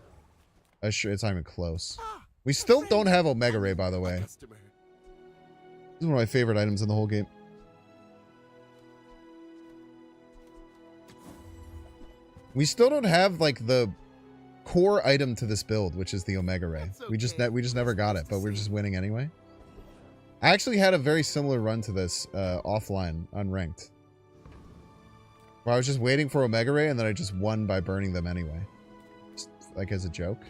It's not even close. We still don't have Omega Ray, by the way. This is one of my favorite items in the whole game. We still don't have, like, the core item to this build, which is the Omega Ray. We just never got it, but we're just winning anyway. I actually had a very similar run to this offline, unranked. Where I was just waiting for Omega Ray, and then I just won by burning them anyway. Just, like, as a joke.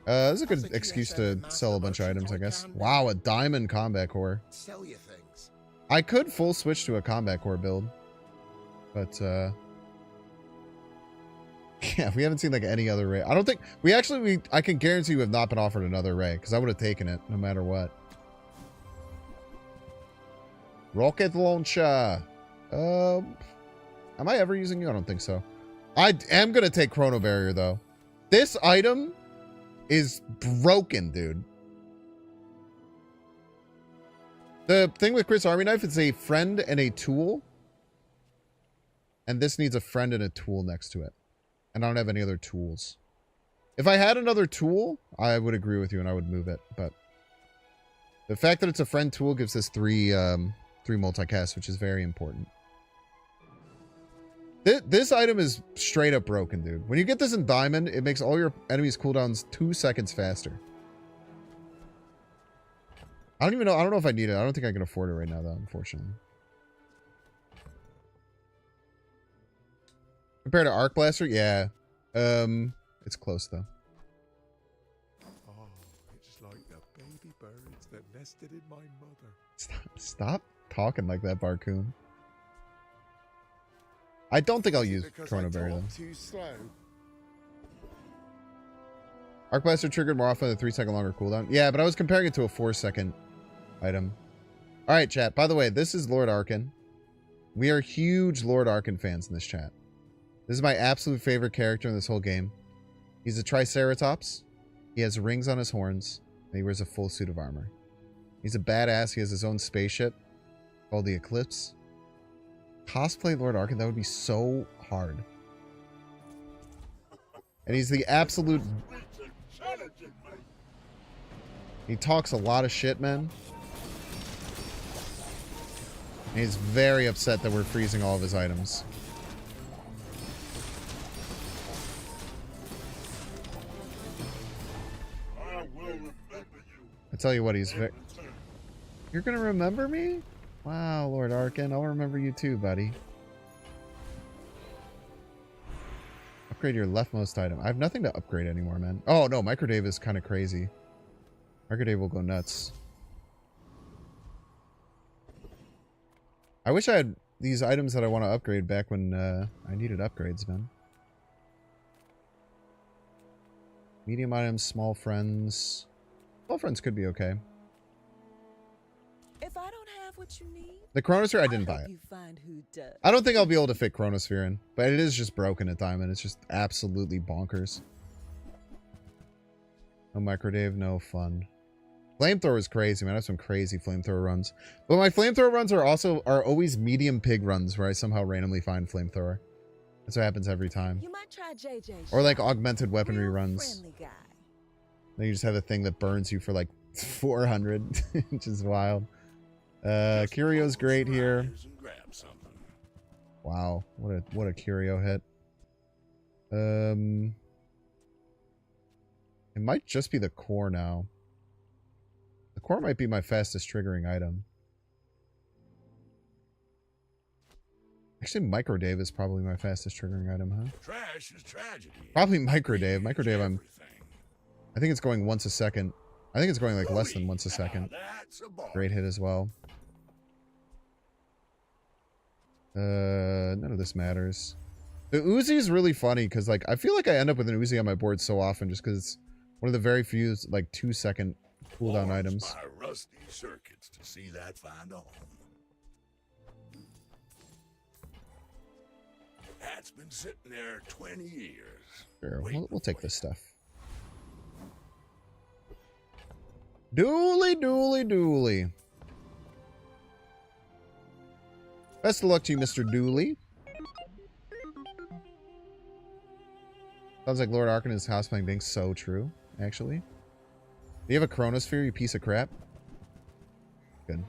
This is a good excuse to sell a bunch of items, I guess. Wow, a diamond combat core. Sell your things. I could full switch to a combat core build. But, yeah, we haven't seen, like, any other Ray. I don't think... I can guarantee we have not been offered another Ray, because I would have taken it, no matter what. Rocket launcher. Am I ever using you? I don't think so. I am going to take Chrono Barrier, though. This item is broken, dude. The thing with Chris Army Knife, it's a friend and a tool. And this needs a friend and a tool next to it. And I don't have any other tools. If I had another tool, I would agree with you and I would move it. But the fact that it's a friend tool gives us three multicast, which is very important. This item is straight up broken, dude. When you get this in Diamond, it makes all your enemies cooldowns 2 seconds faster. I don't know if I need it. I don't think I can afford it right now, though, unfortunately. Compared to Arc Blaster, yeah. It's close, though. Oh, it's like the baby birds that nested in my mother. Stop talking like that, Barcoon. I don't think I'll use Chrono Barrier, though. Too slow. Arc Blaster triggered more often than 3 second longer cooldown. Yeah, but I was comparing it to a 4 second item. Alright, chat. By the way, this is Lord Arkan. We are huge Lord Arkan fans in this chat. This is my absolute favorite character in this whole game. He's a Triceratops. He has rings on his horns. And he wears a full suit of armor. He's a badass. He has his own spaceship called the Eclipse. Cosplay Lord Arkan, that would be so hard. And he's the absolute... He talks a lot of shit, man. And he's very upset that we're freezing all of his items. I tell you what, he's very... You're gonna remember me? Wow, Lord Arkan, I'll remember you too, buddy. Upgrade your leftmost item. I have nothing to upgrade anymore, man. Oh, no, Microdave is kind of crazy. Microdave will go nuts. I wish I had these items that I want to upgrade back when I needed upgrades, man. Medium items, small friends. Small friends could be okay. If I don't have what you need, the Chronosphere, I didn't buy it. you find who does. I don't think I'll be able to fit Chronosphere in, but it is just broken at Diamond. It's just absolutely bonkers. No Microdave, no fun. Flamethrower is crazy, man. I have some crazy flamethrower runs. But my flamethrower runs are always medium pig runs where I somehow randomly find flamethrower. That's what happens every time. You might try JJ. Or like augmented weaponry runs. Friendly guy. Then you just have a thing that burns you for like 400, which is wild. Curio's great here. Wow, what a Curio hit. It might just be the core now. The core might be my fastest triggering item. Actually, Microdave is probably my fastest triggering item, huh? Trash is tragedy. Probably Microdave. Microdave, I think it's going once a second. I think it's going like less than once a second. Great hit as well. None of this matters. The Uzi is really funny because like I feel like I end up with an Uzi on my board so often just because it's one of the very few like 2 second cooldown Forged items. my rusty circuits to see that find a home. That's been sitting there 20 years. Sure, waiting we'll take for this you. stuff. Dooley, Dooley, Dooley. Best of luck to you, Mr. Dooley. Sounds like Lord Arkan is cosplaying being so true, actually. Do you have a chronosphere, you piece of crap? Good.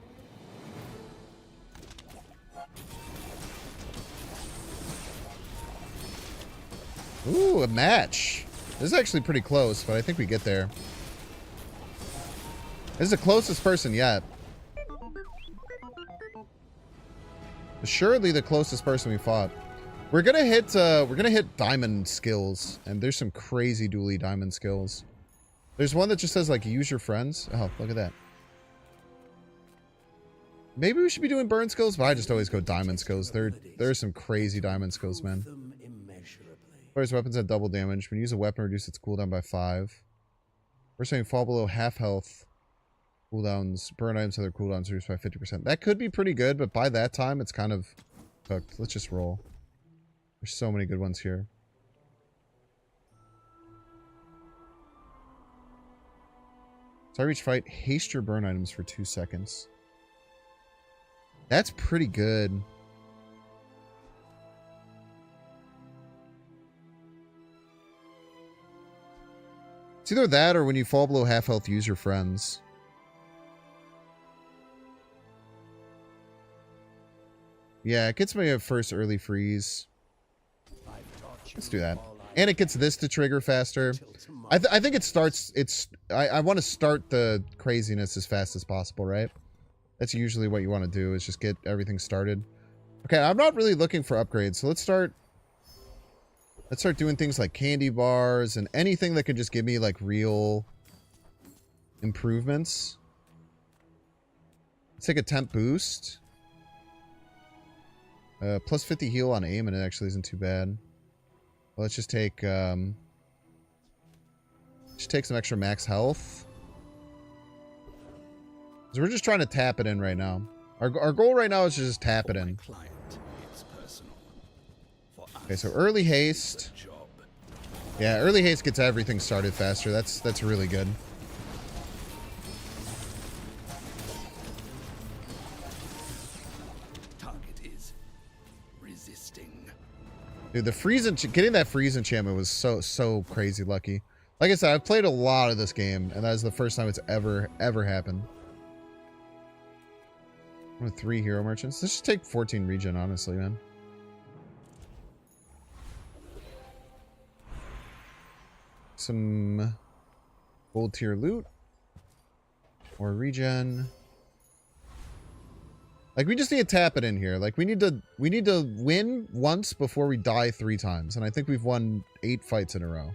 Ooh, a match. This is actually pretty close, but I think we get there. This is the closest person yet. Assuredly the closest person we fought. We're gonna hit diamond skills, and there's some crazy Dooley diamond skills. There's one that just says like use your friends. Oh, look at that. Maybe we should be doing burn skills, but I just always go diamond skills. There's some crazy diamond skills, man. First weapons at double damage. When you use a weapon, reduce its cooldown by 5. First time you fall below half health. Cooldowns, burn items have their cooldowns reduced by 50%. That could be pretty good, but by that time, it's kind of cooked. Let's just roll. There's so many good ones here. So I reach fight, haste your burn items for 2 seconds. That's pretty good. It's either that or when you fall below half health, use your friends. Yeah, it gets me a first early freeze. Let's do that. And it gets this to trigger faster. I think it starts... I want to start the craziness as fast as possible, right? That's usually what you want to do, is just get everything started. Okay, I'm not really looking for upgrades, so let's start doing things like candy bars and anything that could just give me, like, real improvements. Let's take a temp boost. Plus 50 heal on aim, and it actually isn't too bad. Well, let's just take some extra max health. So we're just trying to tap it in right now. Our goal right now is to just tap it in. Okay, so early haste. Yeah, early haste gets everything started faster. That's really good. Target is resisting. Dude, getting that freeze enchantment was so crazy lucky. Like I said, I've played a lot of this game, and that is the first time it's ever happened. I'm with 3 hero merchants. Let's just take 14 regen, honestly, man. Some gold tier loot. Or regen. Like, we just need to tap it in here. Like, we need to win once before we die 3 times. And I think we've won 8 fights in a row.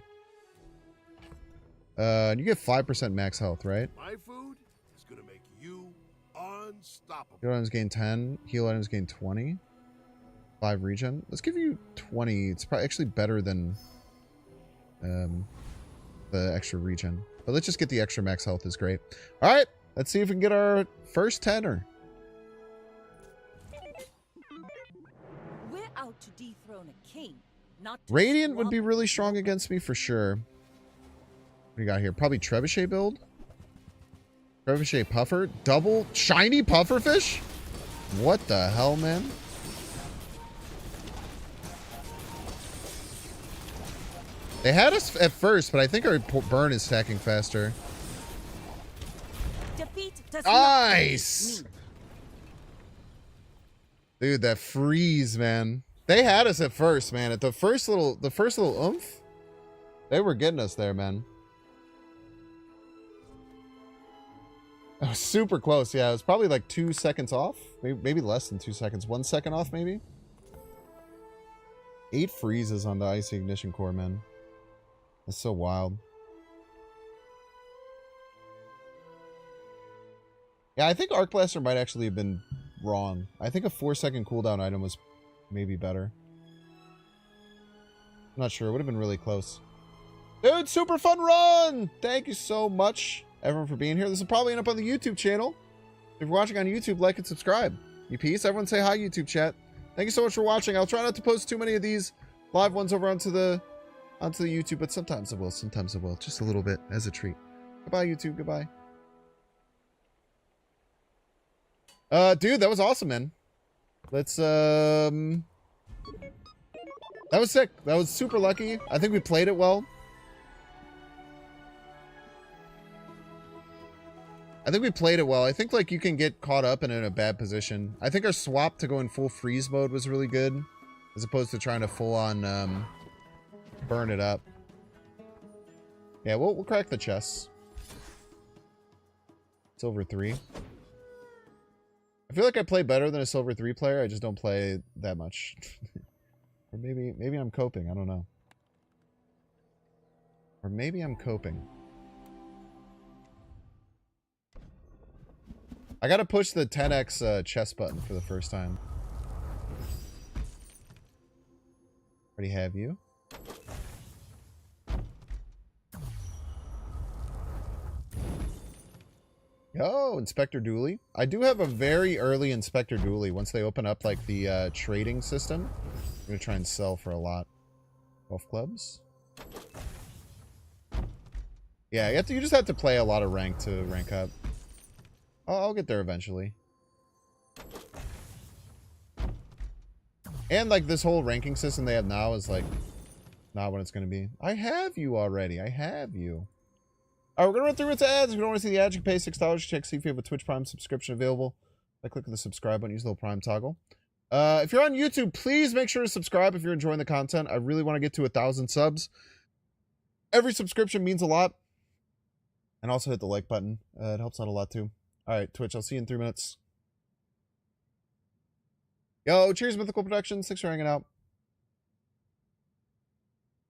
You get 5% max health, right? My food is gonna make you unstoppable. Heal items gain 10. Heal items gain 20. 5 regen. Let's give you 20. It's probably actually better than the extra regen. But let's just get the extra max health is great. Alright, let's see if we can get our first tenner. We're out to dethrone a king, not to Radiant would swamp be really strong against me for sure. What do you got here? Probably Trebuchet build? Trebuchet puffer? Double shiny pufferfish? What the hell, man? They had us at first, but I think our burn is stacking faster. defeat does Nice! not Dude, that freeze, man. They had us at first, man. At the first little oomph, they were getting us there, man. That was super close. Yeah, it was probably like 2 seconds off. Maybe less than 2 seconds. 1 second off, maybe? 8 freezes on the Icy Ignition Core, man. That's so wild. Yeah, I think Arc Blaster might actually have been wrong. I think a 4-second cooldown item was maybe better. I'm not sure. It would have been really close. Dude, super fun run! Thank you so much. everyone for being here. This will probably end up on the YouTube channel. If you're watching on YouTube, like and subscribe. You peace. Everyone say hi, YouTube chat. Thank you so much for watching. I'll try not to post too many of these live ones over onto the YouTube, but sometimes I will. Sometimes I will. Just a little bit as a treat. Goodbye, YouTube. Goodbye. Dude, that was awesome, man. Let's, that was sick. That was super lucky. I think we played it well. I think, like, you can get caught up and in a bad position. I think our swap to go in full freeze mode was really good, as opposed to trying to full-on, burn it up. Yeah, we'll crack the chests. Silver 3. I feel like I play better than a Silver 3 player. I just don't play that much. Or maybe I'm coping. I don't know. Or maybe I'm coping. I gotta push the 10x chest button for the first time. Already have you. Yo, Inspector Dooley. I do have a very early Inspector Dooley. Once they open up like the trading system, I'm gonna try and sell for a lot. 12 clubs. Yeah, you just have to play a lot of rank to rank up. I'll get there eventually. And like this whole ranking system they have now is like not what it's gonna be. I have you already. I have you. Alright, we're gonna run through its ads. If you don't want to see the ads, you can pay $6. Check see if you have a Twitch Prime subscription available. By clicking the subscribe button, use the little Prime toggle. If you're on YouTube, please make sure to subscribe if you're enjoying the content. I really want to get to 1,000 subs. Every subscription means a lot. And also hit the like button. It helps out a lot too. Alright, Twitch, I'll see you in 3 minutes. Yo, cheers, Mythical Productions. Thanks for hanging out.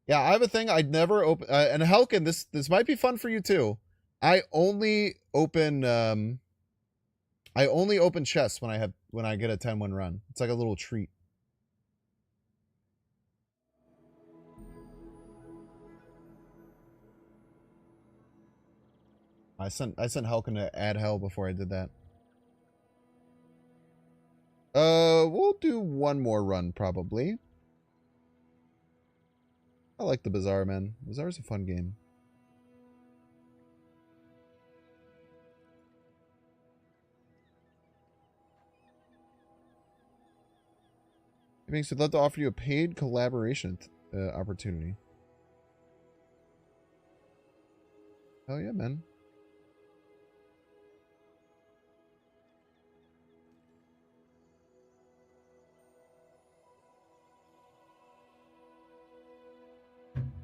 Yeah, I have a thing I'd never open... and Helkin, this might be fun for you too. I only open chests when I get a 10-1 run. It's like a little treat. I sent Helkin to add hell before I did that. We'll do one more run probably. I like the Bazaar, man. Bazaar's a fun game. It makes I'd love to offer you a paid collaboration opportunity. Hell yeah, man.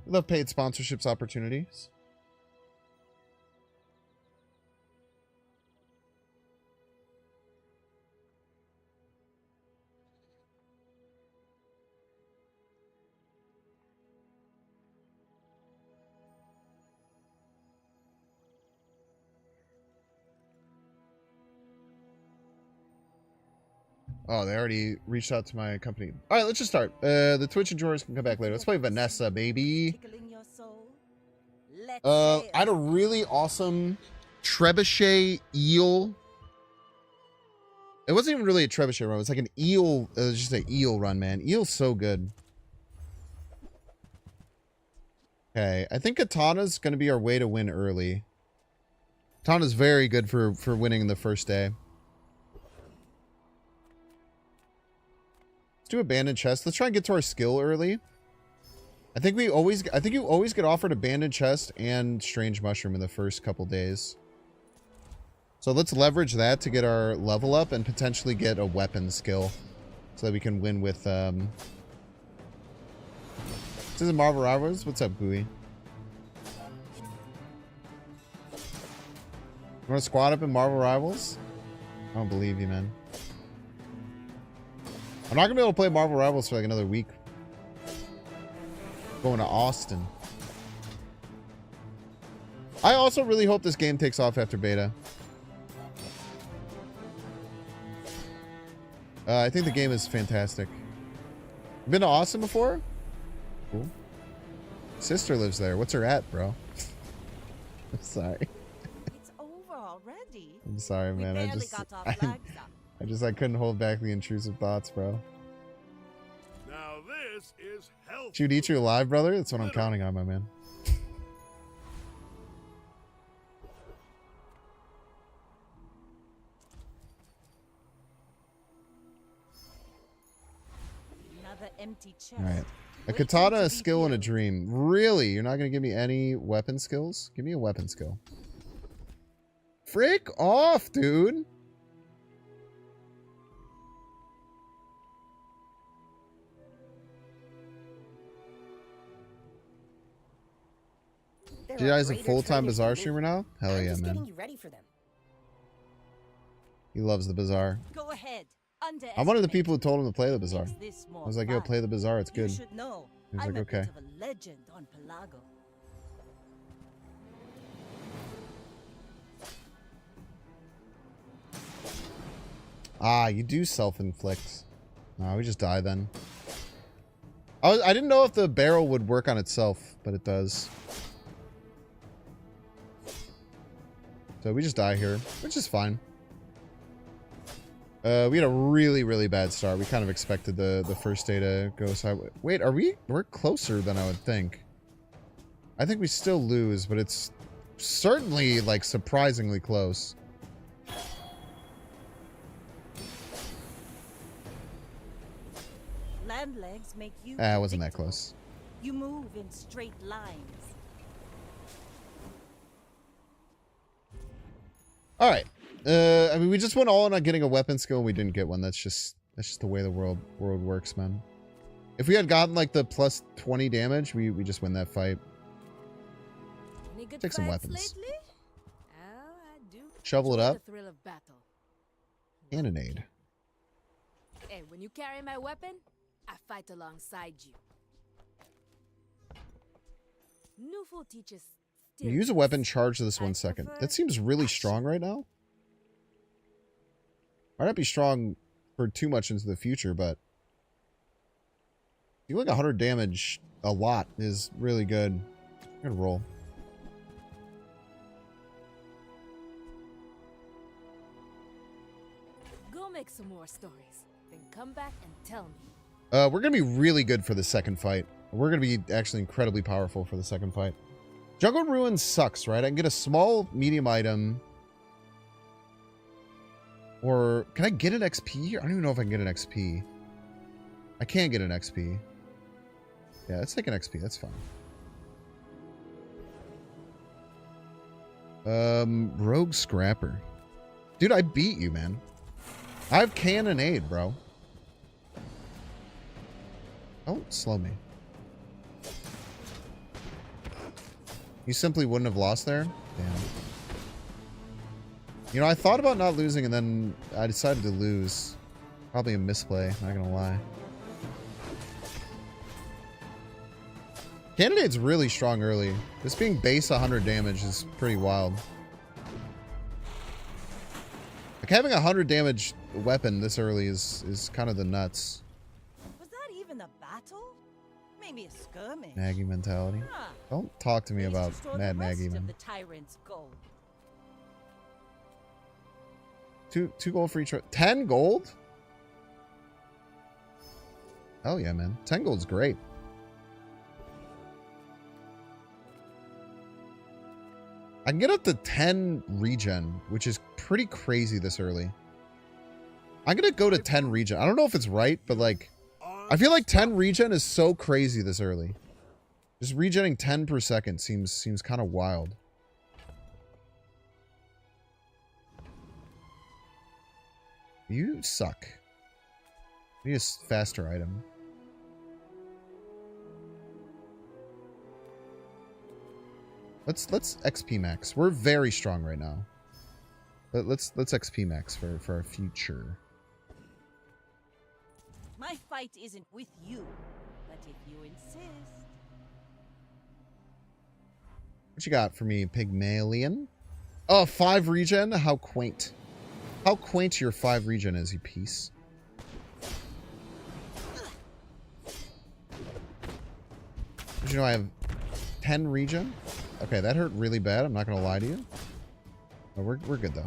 We love paid sponsorships opportunities. Oh, they already reached out to my company. All right, let's just start. The Twitch enjoyers can come back later. Let's play Vanessa, baby. I had a really awesome trebuchet eel. It wasn't even really a trebuchet run. It was like an eel. It was just an eel run, man. Eel's so good. Okay, I think Katana's going to be our way to win early. Katana's very good for winning in the first day. Let's do abandoned chest. Let's try and get to our skill early. I think you always get offered abandoned chest and strange mushroom in the first couple days. So let's leverage that to get our level up and potentially get a weapon skill so that we can win with This is Marvel Rivals. What's up, Gooey? You want to squad up in Marvel Rivals? I don't believe you, man. I'm not gonna be able to play Marvel Rivals for like another week. Going to Austin. I also really hope this game takes off after beta. I think the game is fantastic. Been to Austin before? Cool. Sister lives there. What's her at, bro? I'm sorry. ready. I'm sorry, We man. barely got our flags up. I couldn't hold back the intrusive thoughts, bro. Now this is health. Should eat you alive, brother? That's what I'm counting on, my man. Another empty chest. All right. A Waiting katana, to a be skill, and a healed. dream. Really? You're not going to give me any weapon skills? Give me a weapon skill. Frick off, dude. There You are guys a greater full-time trainers Bazaar than me. streamer now? Hell I'm yeah, just getting man. you ready for them. He loves the Bazaar. Go ahead. I'm one of the people who told him to play the Bazaar. Makes this more I was like, yo, fun. play the Bazaar. It's You good. should know. He was I'm like, a okay. bit of a legend on Pelago. Ah, you do self-inflict. No, we just die then. I didn't know if the barrel would work on itself, but it does. So we just die here, which is fine. We had a really, really bad start. We kind of expected the first day to go sideways. Wait, we're closer than I would think. I think we still lose, but it's certainly, like, surprisingly close. Land legs make you Ah, it wasn't that predictable. close. You move in straight lines. All right. I mean, we just went all in on getting a weapon skill and we didn't get one. That's just the way the world works, man. If we had gotten like the plus 20 damage, we just win that fight. Any good Take some fights weapons. lately? Oh, I do. Shovel it Enjoy up. the thrill of battle. Cannonade. Hey, when you carry my weapon, I fight alongside you. Newful teaches. You use a weapon, charge this 1 second. That seems really strong right now. Might not be strong for too much into the future, but doing 100 damage a lot is really good. I'm gonna roll. Go make some more stories. Then come back and tell me. We're gonna be really good for the second fight. We're gonna be actually incredibly powerful for the second fight. Jungle Ruin sucks, right? I can get a small medium item. Or can I get an XP here? I don't even know if I can get an XP. I can get an XP. Yeah, let's take an XP. That's fine. Rogue Scrapper. Dude, I beat you, man. I have Cannonade, bro. Don't slow me. You simply wouldn't have lost there? Damn. You know, I thought about not losing and then I decided to lose. Probably a misplay, not gonna lie. Candidate's really strong early. This being base 100 damage is pretty wild. Like having 100 damage weapon this early is kind of the nuts. Was that even a battle? Maybe a skirmish. Naggy mentality. Ah, Don't talk to me ways to about store Mad the rest Naggy, of man. the tyrant's gold. Two gold for each. 10 gold? Hell yeah, man. 10 gold's great. I can get up to 10 regen, which is pretty crazy this early. I'm gonna go to 10 regen. I don't know if it's right, but like, I feel like 10 regen is so crazy this early. Just regenning 10 per second seems kind of wild. You suck. I need a faster item. Let's XP max. We're very strong right now. But let's XP max for our future. My fight isn't with you, but if you insist. What you got for me, Pygmalion? Oh, 5 regen? How quaint. How quaint your 5 regen is, you piece. Did you know I have 10 regen? Okay, that hurt really bad. I'm not going to lie to you. Oh, we're good, though.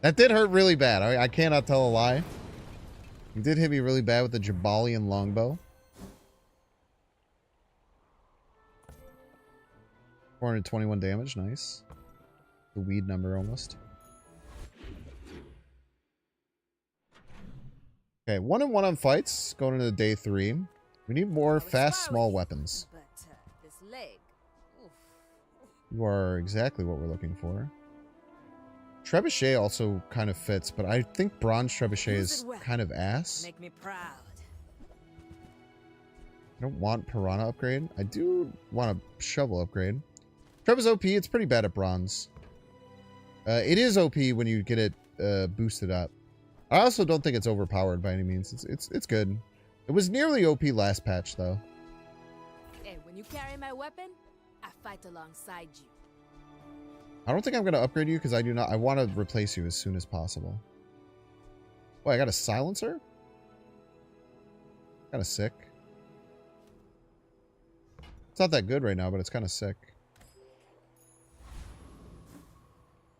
That did hurt really bad. I cannot tell a lie. He did hit me really bad with the Jabalian longbow. 421 damage. Nice. The weed number almost. Okay, 1-1 on fights. Going into day 3. We need more fast, small weapons. But this leg. Oof. You are exactly what we're looking for. Trebuchet also kind of fits, but I think bronze trebuchet is kind of ass. Make me proud. I don't want piranha upgrade. I do want a shovel upgrade. Treb is OP. It's pretty bad at bronze. It is OP when you get it boosted up. I also don't think it's overpowered by any means. It's good. It was nearly OP last patch though. Hey, when you carry my weapon, I fight alongside you. I don't think I'm gonna upgrade you because I do not. I want to replace you as soon as possible. Oh, I got a silencer. Kind of sick. It's not that good right now, but it's kind of sick.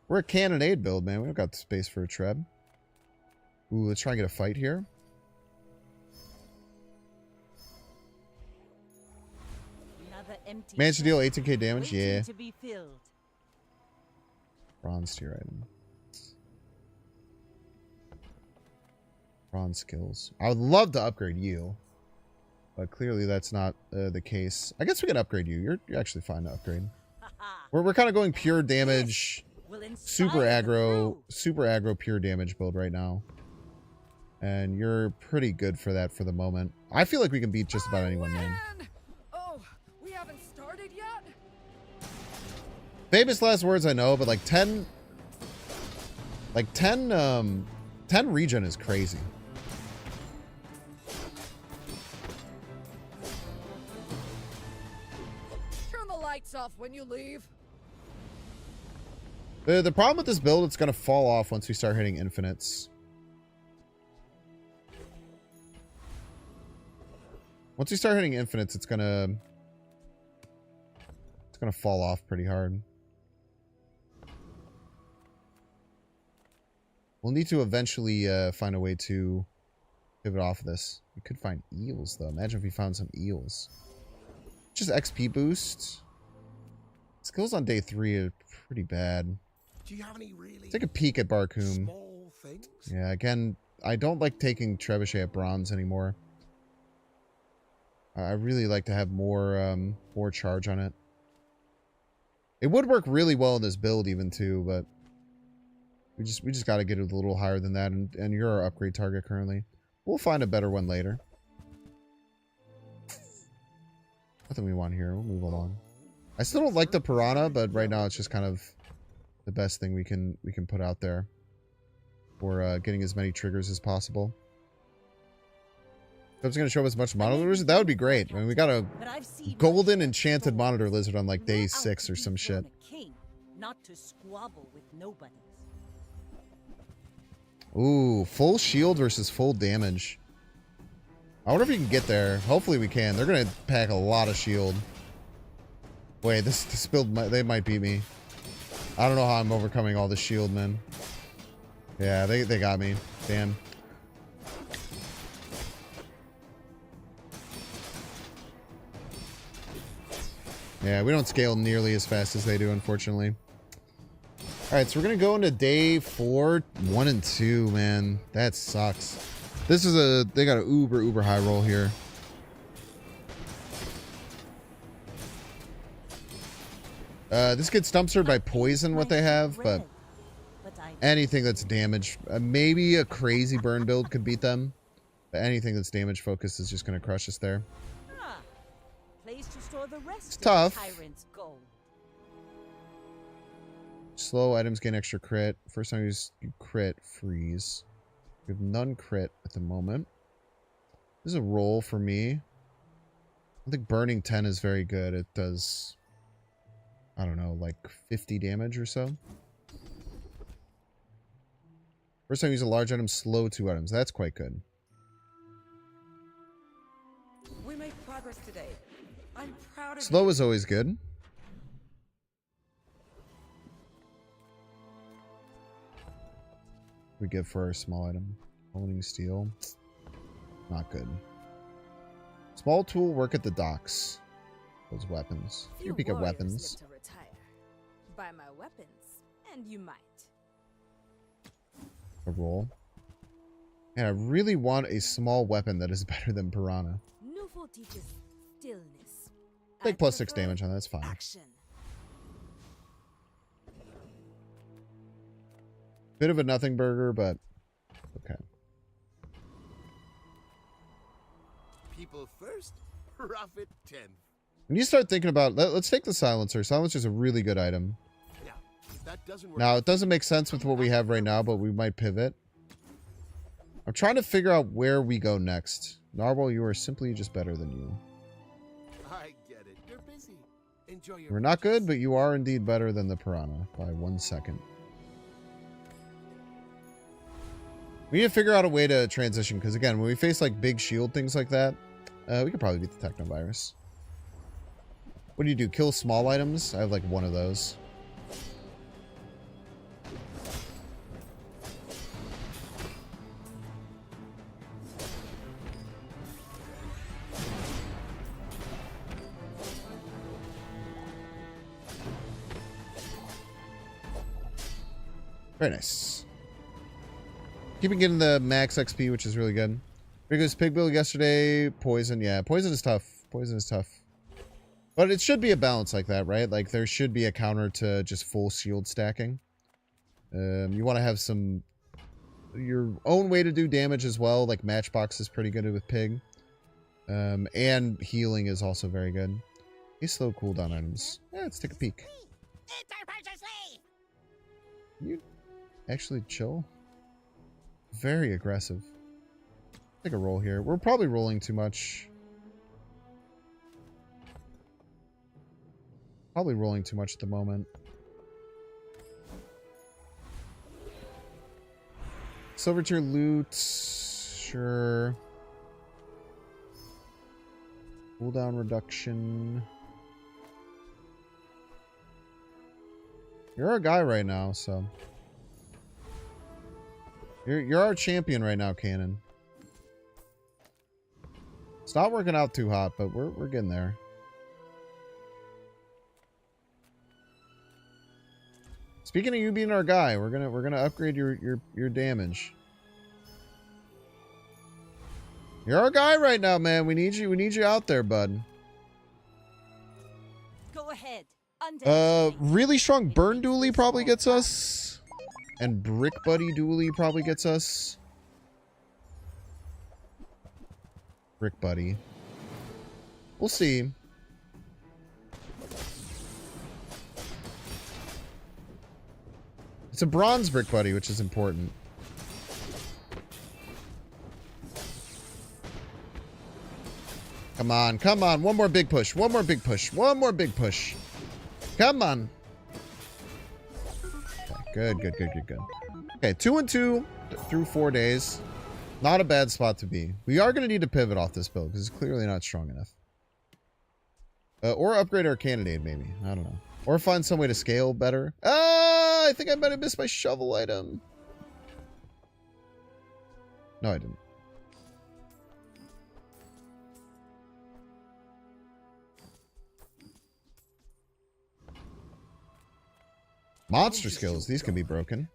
We're a cannonade build, man. We don't got space for a treb. Ooh, let's try and get a fight here. Managed to deal 18k damage? Yeah. Bronze tier item. Bronze skills. I would love to upgrade you. But clearly that's not the case. I guess we can upgrade you. You're actually fine to upgrade. We're kind of going pure damage. Super aggro pure damage build right now. And you're pretty good for that for the moment. I feel like we can beat just about anyone, man. Oh, we haven't started yet? Famous last words I know, but like 10 regen is crazy. Turn the lights off when you leave. The problem with this build, it's going to fall off once we start hitting infinites. Once we start hitting infinites, it's gonna fall off pretty hard. We'll need to eventually find a way to pivot off of this. We could find eels though. Imagine if we found some eels. Just XP boost. Skills on day 3 are pretty bad. Do you have any really Take a peek at Barcoom. small things? Yeah, again, I don't like taking Trebuchet at bronze anymore. I really like to have more charge on it. It would work really well in this build even too, but we just got to get it a little higher than that, and you're our upgrade target currently. We'll find a better one later. Nothing we want here. We'll move along. I still don't like the piranha, but right now it's just kind of the best thing we can put out there for getting as many triggers as possible. If it's going to show up as much monitor lizard, that would be great. I mean, we got a golden enchanted monitor lizard on like day 6 or some shit. Not to squabble with nobody. Ooh, full shield versus full damage. I wonder if we can get there. Hopefully we can. They're going to pack a lot of shield. Wait, this build, they might beat me. I don't know how I'm overcoming all the shield, man. Yeah, they got me. Damn. Yeah, we don't scale nearly as fast as they do, unfortunately. Alright, so we're going to go into day 4, 1 and 2, man. That sucks. This is they got an uber high roll here. This gets dumpstered by poison, what they have, but anything that's damage, maybe a crazy burn build could beat them. But anything that's damage focused is just going to crush us there. Place to store the rest It's tough. Of the tyrant's gold. Slow items gain extra crit. First time you crit, freeze. We have none crit at the moment. This is a roll for me. I think burning 10 is very good. It does, I don't know, like 50 damage or so. First time you use a large item, slow 2 items. That's quite good. We made progress today. I'm proud of Slow you. is always good. we get for our small item? Holding steel. Not good. Small tool, work at the docks. Those weapons. You pick up weapons. To retire. Buy my weapons, and you might. A roll. And I really want a small weapon that is better than Piranha. Newful teaches stillness. Take plus 6 damage on that, that's fine. Action. Bit of a nothing burger, but okay. People first, profit 10th. When you start thinking about, let's take the silencer. Silencer's a really good item. Now, if that doesn't work. Now, it doesn't make sense with what we have right now, but we might pivot. I'm trying to figure out where we go next. Narwhal, you are simply just better than you. I get it. You're busy. Enjoy your. We're not good, but you are indeed better than the Piranha by 1 second. We need to figure out a way to transition, because again, when we face like big shield things like that, we could probably beat the Technovirus. What do you do? Kill small items? I have like one of those. Very nice. Keeping getting the max XP, which is really good. Here goes Pig Bill yesterday. Poison, yeah. Poison is tough. Poison is tough. But it should be a balance like that, right? Like, there should be a counter to just full shield stacking. You want to have some... your own way to do damage as well. Like, Matchbox is pretty good with Pig. And healing is also very good. These slow cooldown items. Yeah, let's take a peek. You actually chill? Very aggressive. Take a roll here. We're probably rolling too much. Probably rolling too much at the moment. Silver tier loot. Sure. Cooldown reduction. You're our guy right now, so. You're our champion right now, Cannon. It's not working out too hot, but we're getting there. Speaking of you being our guy, we're gonna upgrade your damage. You're our guy right now, man. We need you out there, bud. Go ahead. Really strong Burn Dooley probably gets us. And Brick Buddy Dooley probably gets us. Brick Buddy. We'll see. It's a bronze Brick Buddy, which is important. Come on, come on. One more big push. One more big push. One more big push. Come on. Okay, good. Okay, 2 and 2 through 4 days. Not a bad spot to be. We are going to need to pivot off this build because it's clearly not strong enough. Or upgrade our candidate, maybe. I don't know. Or find some way to scale better. Ah, I think I might have missed my shovel item. No, I didn't. Monster skills. These can be broken.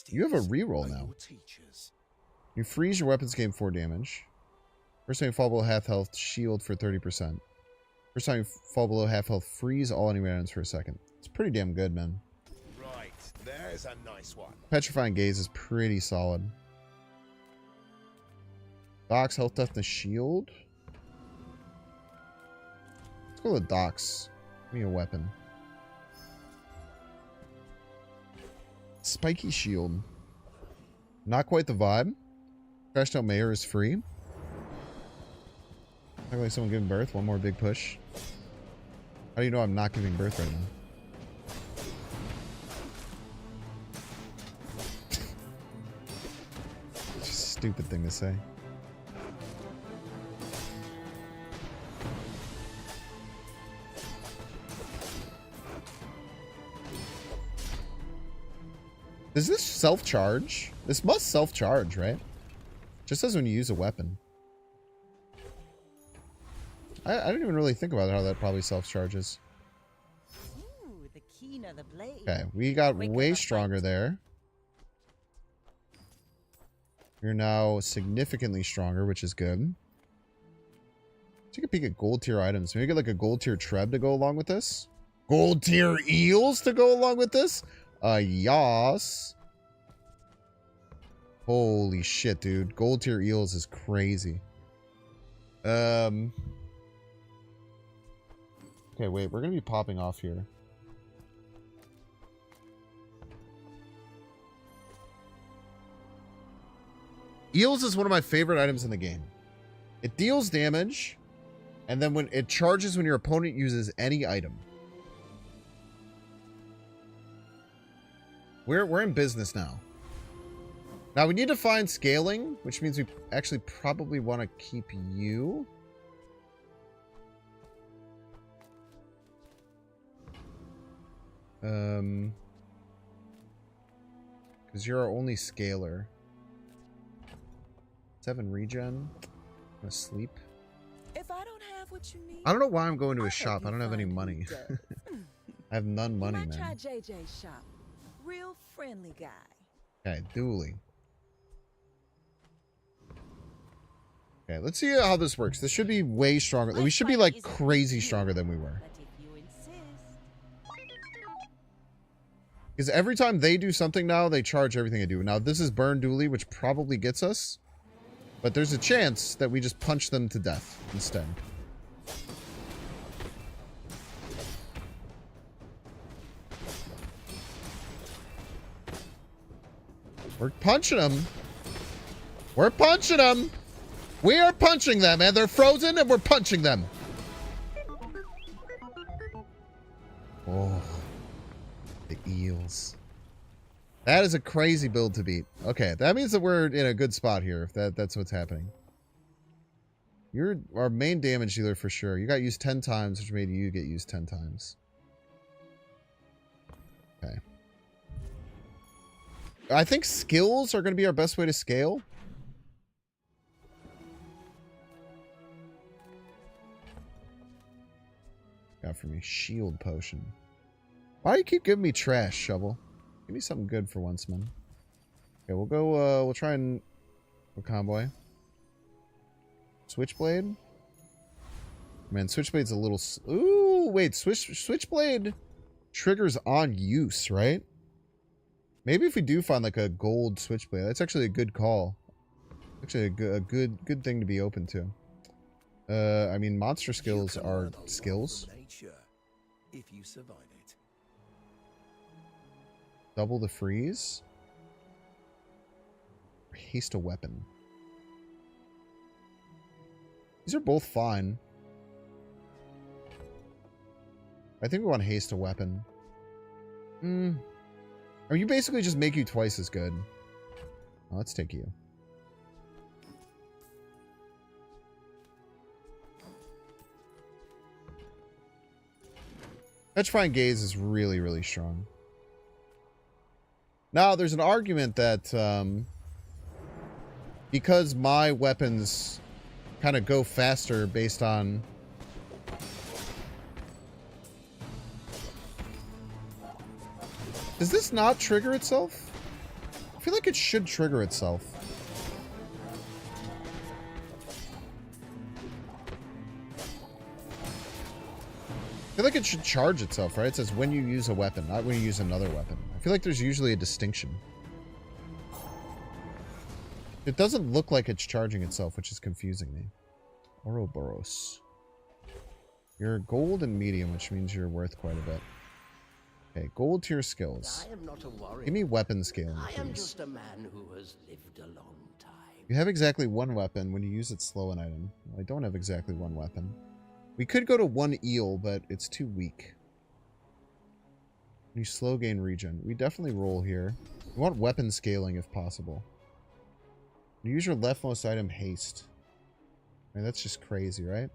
You have a reroll now. You freeze your weapons, gain 4 damage. First time you fall below half health, shield for 30%. First time you fall below half health, freeze all enemy items for a second. It's pretty damn good, man. Right, there's a nice one. Petrifying Gaze is pretty solid. Docks, health, toughness, shield. Let's go with Docks. Give me a weapon. Spiky shield. Not quite the vibe. Crashtail Mayor is free. Look like someone giving birth. One more big push. How do you know I'm not giving birth right now? Just a stupid thing to say. Does this self-charge? This must self-charge, right? Just as when you use a weapon. I didn't even really think about how that probably self-charges. Ooh, the keener the blade. Okay, we got Quicker way the stronger fight. there. You're now significantly stronger, which is good. Take a peek at gold tier items. Maybe get like a gold tier treb to go along with this. Gold tier eels to go along with this. Yas. Holy shit, dude. Gold tier eels is crazy. Okay, wait. We're gonna be popping off here. Eels is one of my favorite items in the game. It deals damage, and then when it charges when your opponent uses any item. We're in business now. Now we need to find scaling, which means we actually probably want to keep you. Because you're our only scaler. 7 regen. I'm gonna sleep. If I don't have what you need, I don't know why I'm going to a I'll shop. help I don't you have any find who money. does. I have none money, you might try man. JJ's shop. Real friendly guy. Okay, Dooley. Okay, let's see how this works. This should be way stronger. We should be like crazy stronger than we were. But if you insist, Because every time they do something now, they charge everything they do. Now, this is Burn Dooley, which probably gets us. But there's a chance that we just punch them to death instead. We're punching them. We're punching them. We are punching them, and they're frozen, and we're punching them. Oh, the eels. That is a crazy build to beat. Okay, that means that we're in a good spot here, if that's what's happening. You're our main damage dealer for sure. You got used 10 times, which made you get used 10 times. Okay. I think skills are going to be our best way to scale. Got for me shield potion. Why do you keep giving me trash, Shovel? Give me something good for once, man. Okay, we'll go, we'll try and... a convoy. Switchblade? Man, Switchblade's a little... Ooh, wait, Switchblade triggers on use, right? Maybe if we do find, like, a gold Switchblade, that's actually a good call. Actually, a good thing to be open to. I mean, monster skills are skills. If you survive it. Double the freeze. Haste a weapon. These are both fine. I think we want haste a weapon. Or you basically just make you twice as good. Oh, let's take you. Petrifying Gaze is really, really strong. Now, there's an argument that because my weapons kind of go faster based on... Does this not trigger itself? I feel like it should trigger itself. I feel like it should charge itself, right? It says when you use a weapon, not when you use another weapon. I feel like there's usually a distinction. It doesn't look like it's charging itself, which is confusing me. Ouroboros. You're gold and medium, which means you're worth quite a bit. Okay, gold tier skills. I am not a warrior. Give me weapon scaling, I am please. just a man who has lived a long time. You have exactly one weapon. When you use it, slow an item. Well, I don't have exactly one weapon. We could go to one eel, but it's too weak. You slow gain regen. We definitely roll here. We want weapon scaling if possible. You use your leftmost item, haste. I mean, that's just crazy, right?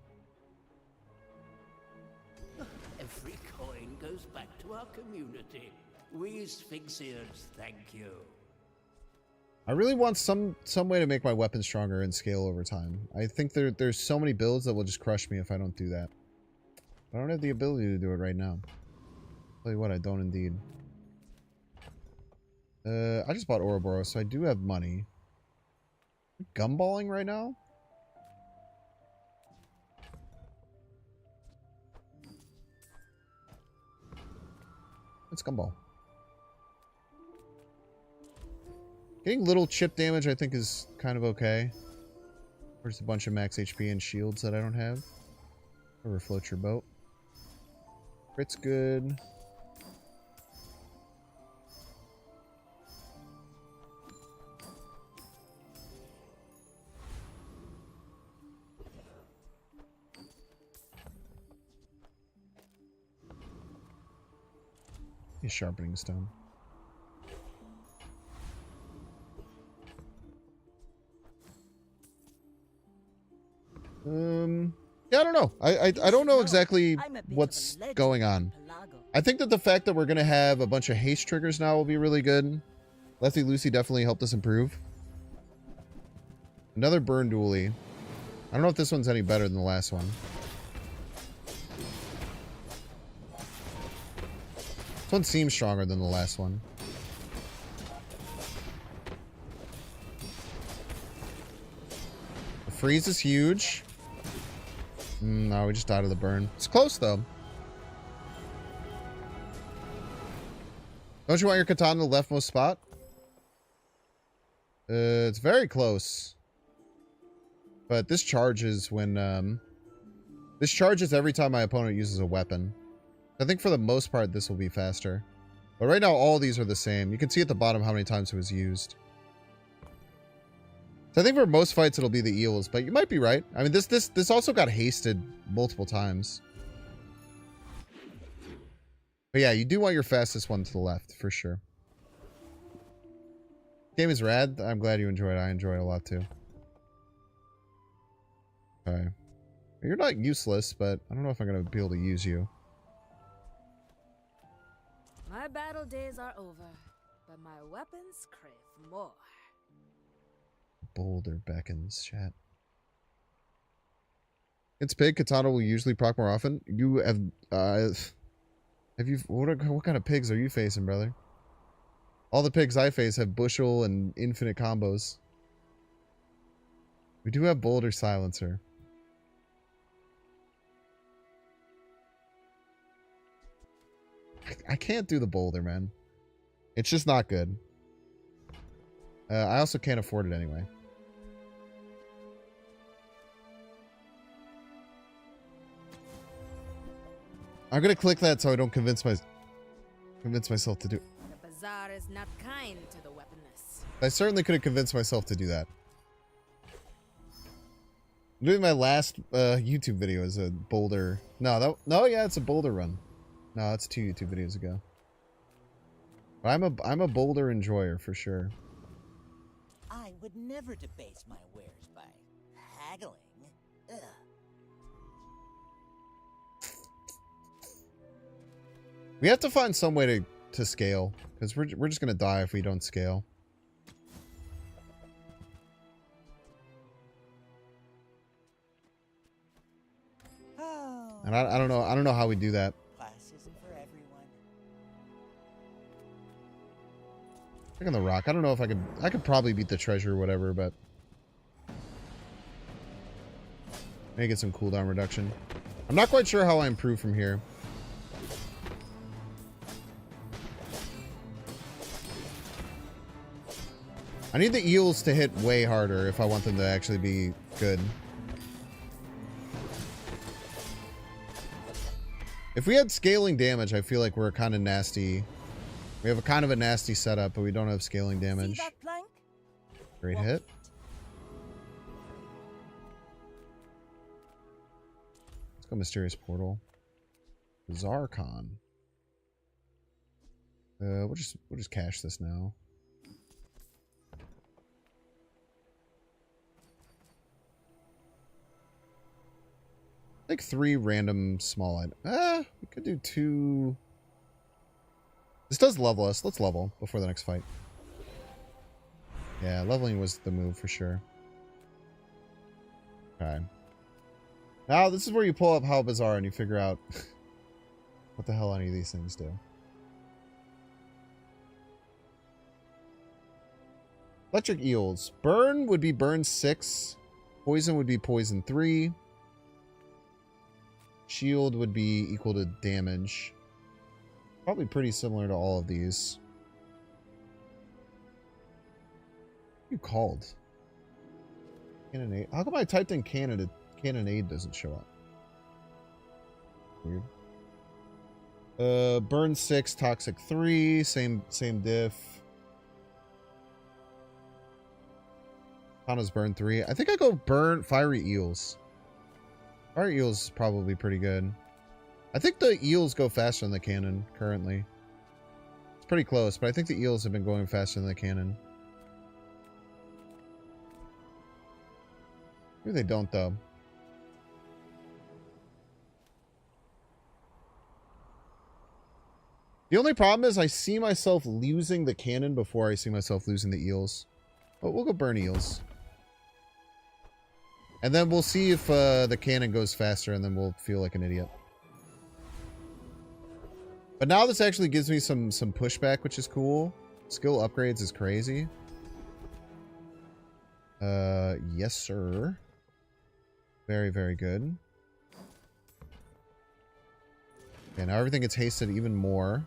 Every coin goes back to our community. We Sphinxians thank you. I really want some way to make my weapon stronger and scale over time. I think there's so many builds that will just crush me if I don't do that. I don't have the ability to do it right now. Tell you what, I don't indeed. I just bought Ouroboros, so I do have money. Gumballing right now? Let's gumball. Getting little chip damage I think is kind of okay. There's a bunch of max HP and shields that I don't have. Or float your boat. Crit's good. He's sharpening stone. Yeah, I don't know. I don't know exactly what's going on. I think that the fact that we're gonna have a bunch of haste triggers now will be really good. Lefty Lucy definitely helped us improve. Another burn Dooley. I don't know if this one's any better than the last one. This one seems stronger than the last one. The freeze is huge. No, we just died of the burn. It's close, though. Don't you want your katana in the leftmost spot? It's very close. But this charges when, this charges every time my opponent uses a weapon. I think for the most part, this will be faster. But right now, all these are the same. You can see at the bottom how many times it was used. So I think for most fights, it'll be the eels, but you might be right. I mean, this also got hasted multiple times. But yeah, you do want your fastest one to the left, for sure. Game is rad. I'm glad you enjoyed it. I enjoy it a lot, too. Okay. You're not useless, but I don't know if I'm going to be able to use you. My battle days are over, but my weapons crave more. Boulder beckons, chat. It's pig. Katana will usually proc more often. You have you, what kind of pigs are you facing, brother? All the pigs I face have bushel and infinite combos. We do have Boulder Silencer. I can't do the Boulder, man. It's just not good. I also can't afford it anyway. I'm gonna click that so I don't convince myself to do. The Bazaar is not kind to the weaponless. I certainly could have convinced myself to do that. I'm doing my last YouTube video as a boulder. No, yeah, it's a boulder run. No, that's 2 YouTube videos ago. But I'm a boulder enjoyer for sure. I would never debase my wares by haggling. Ugh. We have to find some way to scale, because we're just gonna die if we don't scale. Oh, And I don't know how we do that. class isn't for everyone. Click on the rock. I don't know if I could probably beat the treasure or whatever, but maybe get some cooldown reduction. I'm not quite sure how I improve from here. I need the eels to hit way harder if I want them to actually be good. If we had scaling damage, I feel like we're kind of nasty. We have a kind of a nasty setup, but we don't have scaling damage. See that plank? Great Walk hit. it. Let's go Mysterious Portal. Bazaar Con. We'll just cash this now. Like 3 random small items. We could do 2. This does level us. Let's level before the next fight. Yeah, leveling was the move for sure. Okay. Now, this is where you pull up how Bazaar and you figure out what the hell any of these things do. Electric eels. Burn would be burn 6. Poison would be poison 3. Shield would be equal to damage. Probably pretty similar to all of these. What are you called? Cannonade. How come I typed in cannonade doesn't show up? Weird. Burn 6, toxic 3, same diff. Hana's burn 3. I think I go burn fiery eels. Fiery eels is probably pretty good. I think the eels go faster than the cannon currently. It's pretty close, but I think the eels have been going faster than the cannon. Maybe they don't though. The only problem is I see myself losing the cannon before I see myself losing the eels. But we'll go burn eels. And then we'll see if the cannon goes faster, and then we'll feel like an idiot. But now this actually gives me some pushback, which is cool. Skill upgrades is crazy. Yes, sir. Very, very good. Okay, now everything gets hasted even more.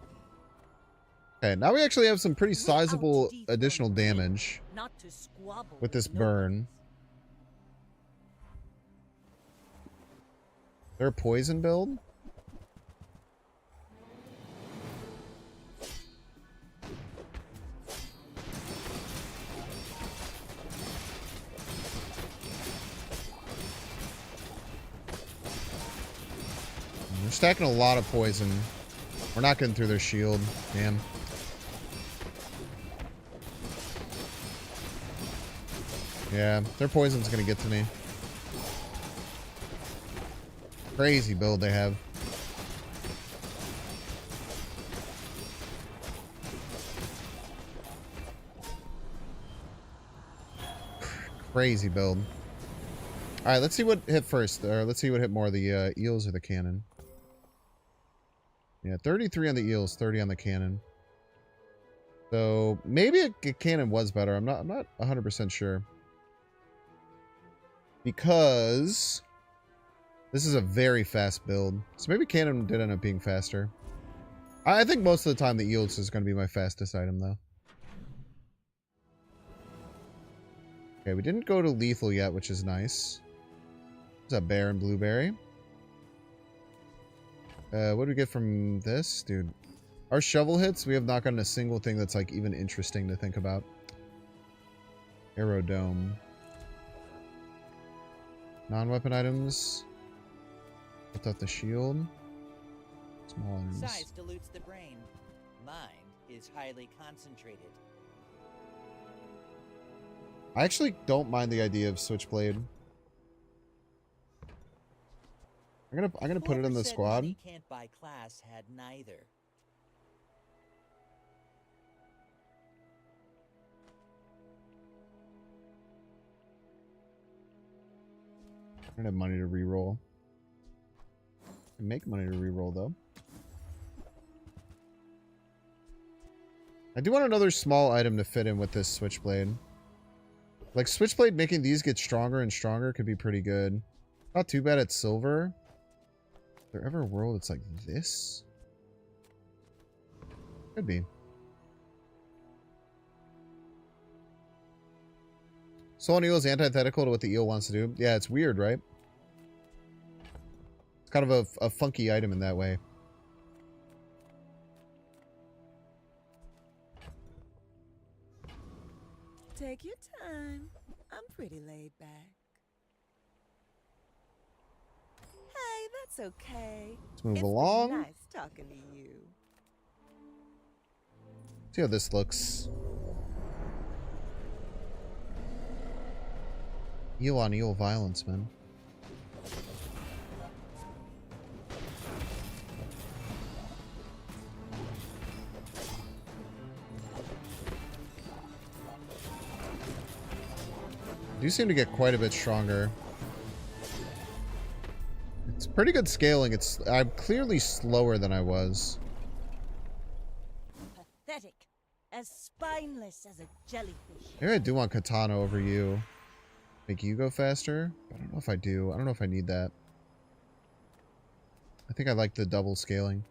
Okay, now we actually have some pretty sizable additional damage with this burn. Is there a poison build? We're stacking a lot of poison. We're not getting through their shield. Damn. Yeah, their poison's gonna get to me. Crazy build they have. Crazy build. Alright, let's see what hit first. Or let's see what hit more, the eels or the cannon. Yeah, 33 on the eels, 30 on the cannon. So maybe a cannon was better. I'm not 100% sure. Because this is a very fast build. So maybe cannon did end up being faster. I think most of the time the eels is going to be my fastest item though. Okay, we didn't go to lethal yet, which is nice. There's a bear and blueberry. What do we get from this? Dude, our shovel hits, we have not gotten a single thing that's like even interesting to think about. Arrow dome. Non-weapon items. Lift up the shield. Small items. Size dilutes the brain. Mind is highly concentrated. I actually don't mind the idea of switchblade. I'm gonna put it in the squad. Money can't buy class had neither. I don't have money to reroll. I can make money to reroll though. I do want another small item to fit in with this switchblade. Like switchblade making these get stronger and stronger could be pretty good. Not too bad at silver. Is there ever a world that's like this? Could be. Soul and eel is antithetical to what the eel wants to do. Yeah, it's weird, right? It's kind of a funky item in that way. Take your time. I'm pretty laid back. Hey, that's okay. Let's move It's along. been nice talking to you. See how this looks. Eel on eel violence, man. do seem to get quite a bit stronger. It's pretty good scaling. I'm clearly slower than I was. Pathetic. As spineless as a jellyfish. Maybe I do want katana over you. Make you go faster? But I don't know if I do. I don't know if I need that. I think I like the double scaling.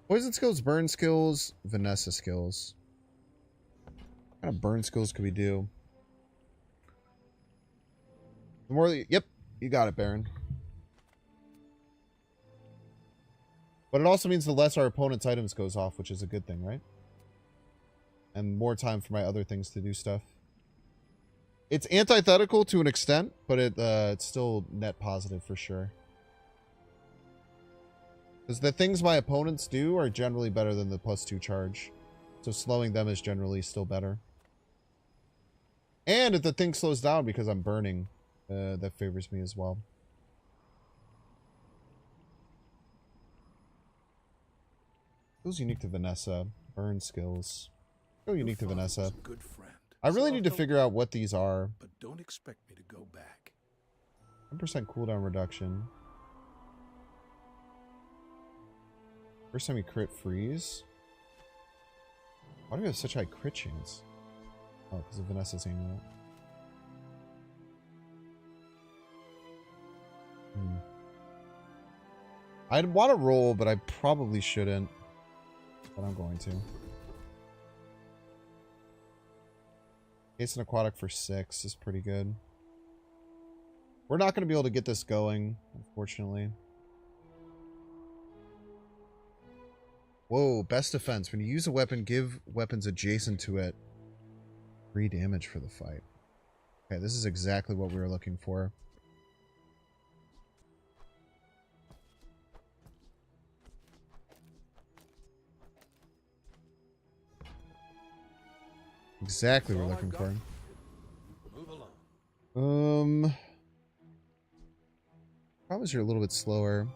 Poison skills, burn skills, Vanessa skills. What kind of burn skills could we do? The more, yep, you got it, Baron. But it also means the less our opponent's items goes off, which is a good thing, right? And more time for my other things to do stuff. It's antithetical to an extent, but it's still net positive for sure. Because the things my opponents do are generally better than the +2 charge. So slowing them is generally still better. And if the thing slows down because I'm burning, that favors me as well. Feels unique to Vanessa. Burn skills. Go unique to Vanessa. Good friend. I really need to figure out what these are. But don't expect me to go back. 10% cooldown reduction. First time we crit freeze. Why do we have such high crit chance? Oh, because of Vanessa's amulet. I'd want to roll, but I probably shouldn't. But I'm going to. Case and aquatic for 6 is pretty good. We're not going to be able to get this going, unfortunately. Whoa, best defense. When you use a weapon, give weapons adjacent to it 3 damage for the fight. Okay, this is exactly what we were looking for. Exactly what we're looking for. Move along. Probably you're a little bit slower.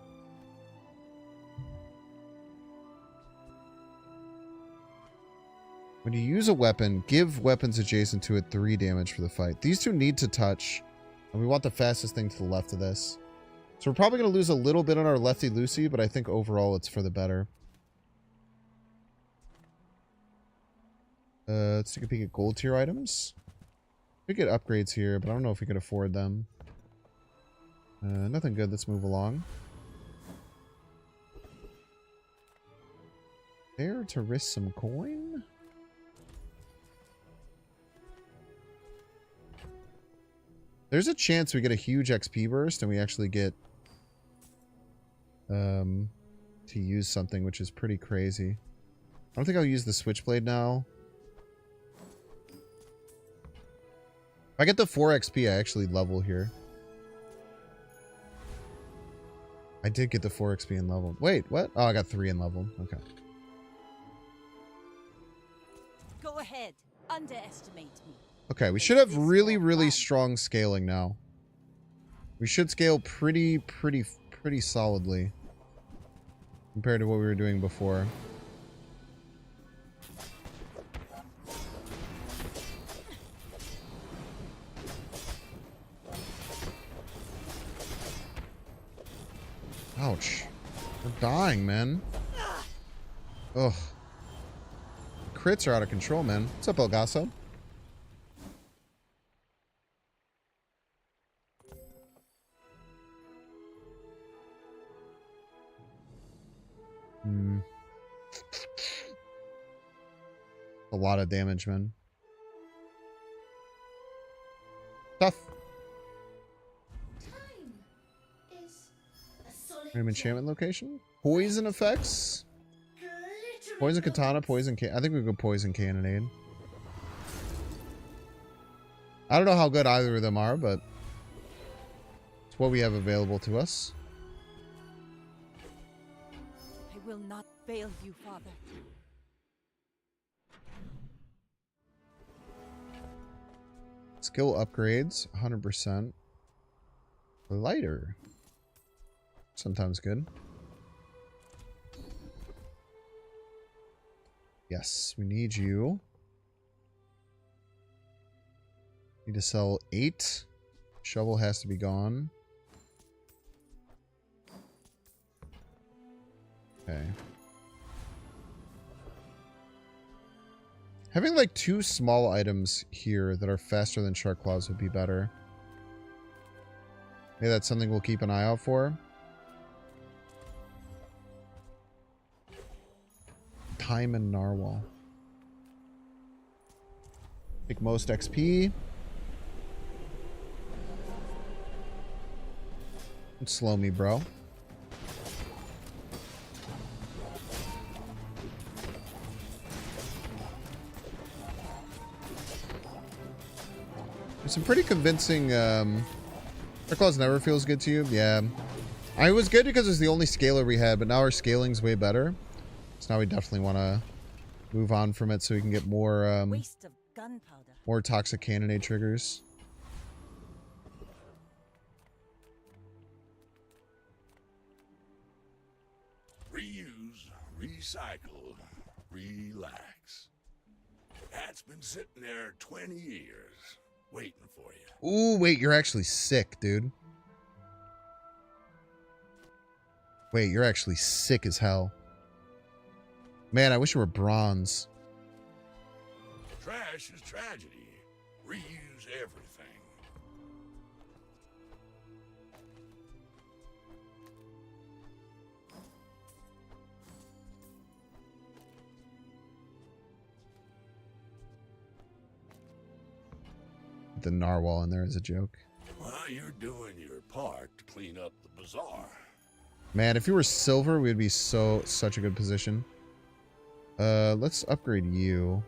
When you use a weapon, give weapons adjacent to it 3 damage for the fight. These two need to touch, and we want the fastest thing to the left of this. So we're probably going to lose a little bit on our lefty-loosey, but I think overall it's for the better. Let's take a peek at gold tier items. We could get upgrades here, but I don't know if we could afford them. Nothing good. Let's move along. There to risk some coin? There's a chance we get a huge XP burst and we actually get to use something, which is pretty crazy. I don't think I'll use the switchblade now. If I get the 4 XP, I actually level here. I did get the 4 XP in level. Wait, what? Oh, I got 3 in level. Okay. Go ahead. Underestimate me. Okay, we should have really, really strong scaling now. We should scale pretty solidly compared to what we were doing before. Ouch. We're dying, man. Ugh. Crits are out of control, man. What's up, El Gaso? A lot of damage, man. Tough. Random enchantment location? Poison effects? Poison katana, poison can. I think we go poison cannonade. I don't know how good either of them are, but it's what we have available to us. I will not fail you, Father. Skill upgrades, 100%. Lighter. Sometimes good. Yes, we need you. Need to sell 8. Shovel has to be gone. Okay. Having like 2 small items here that are faster than Shark Claws would be better. Maybe that's something we'll keep an eye out for. Time and Narwhal. Take most XP. Don't slow me, bro. There's some pretty convincing, Shark Claws never feels good to you. Yeah. I was good because it was the only scaler we had, but now our scaling's way better. So now we definitely want to move on from it so we can get more, Waste of gunpowder. more toxic cannonade triggers. Reuse, recycle, relax. That's been sitting there 20 years, waiting for you. Ooh, wait, you're actually sick, dude. Wait, you're actually sick as hell. Man, I wish you were bronze. Trash is tragedy. Reuse everything. The narwhal in there is a joke. Well, you're doing your part to clean up the bazaar. Man, if you were silver, we'd be such a good position. Let's upgrade you.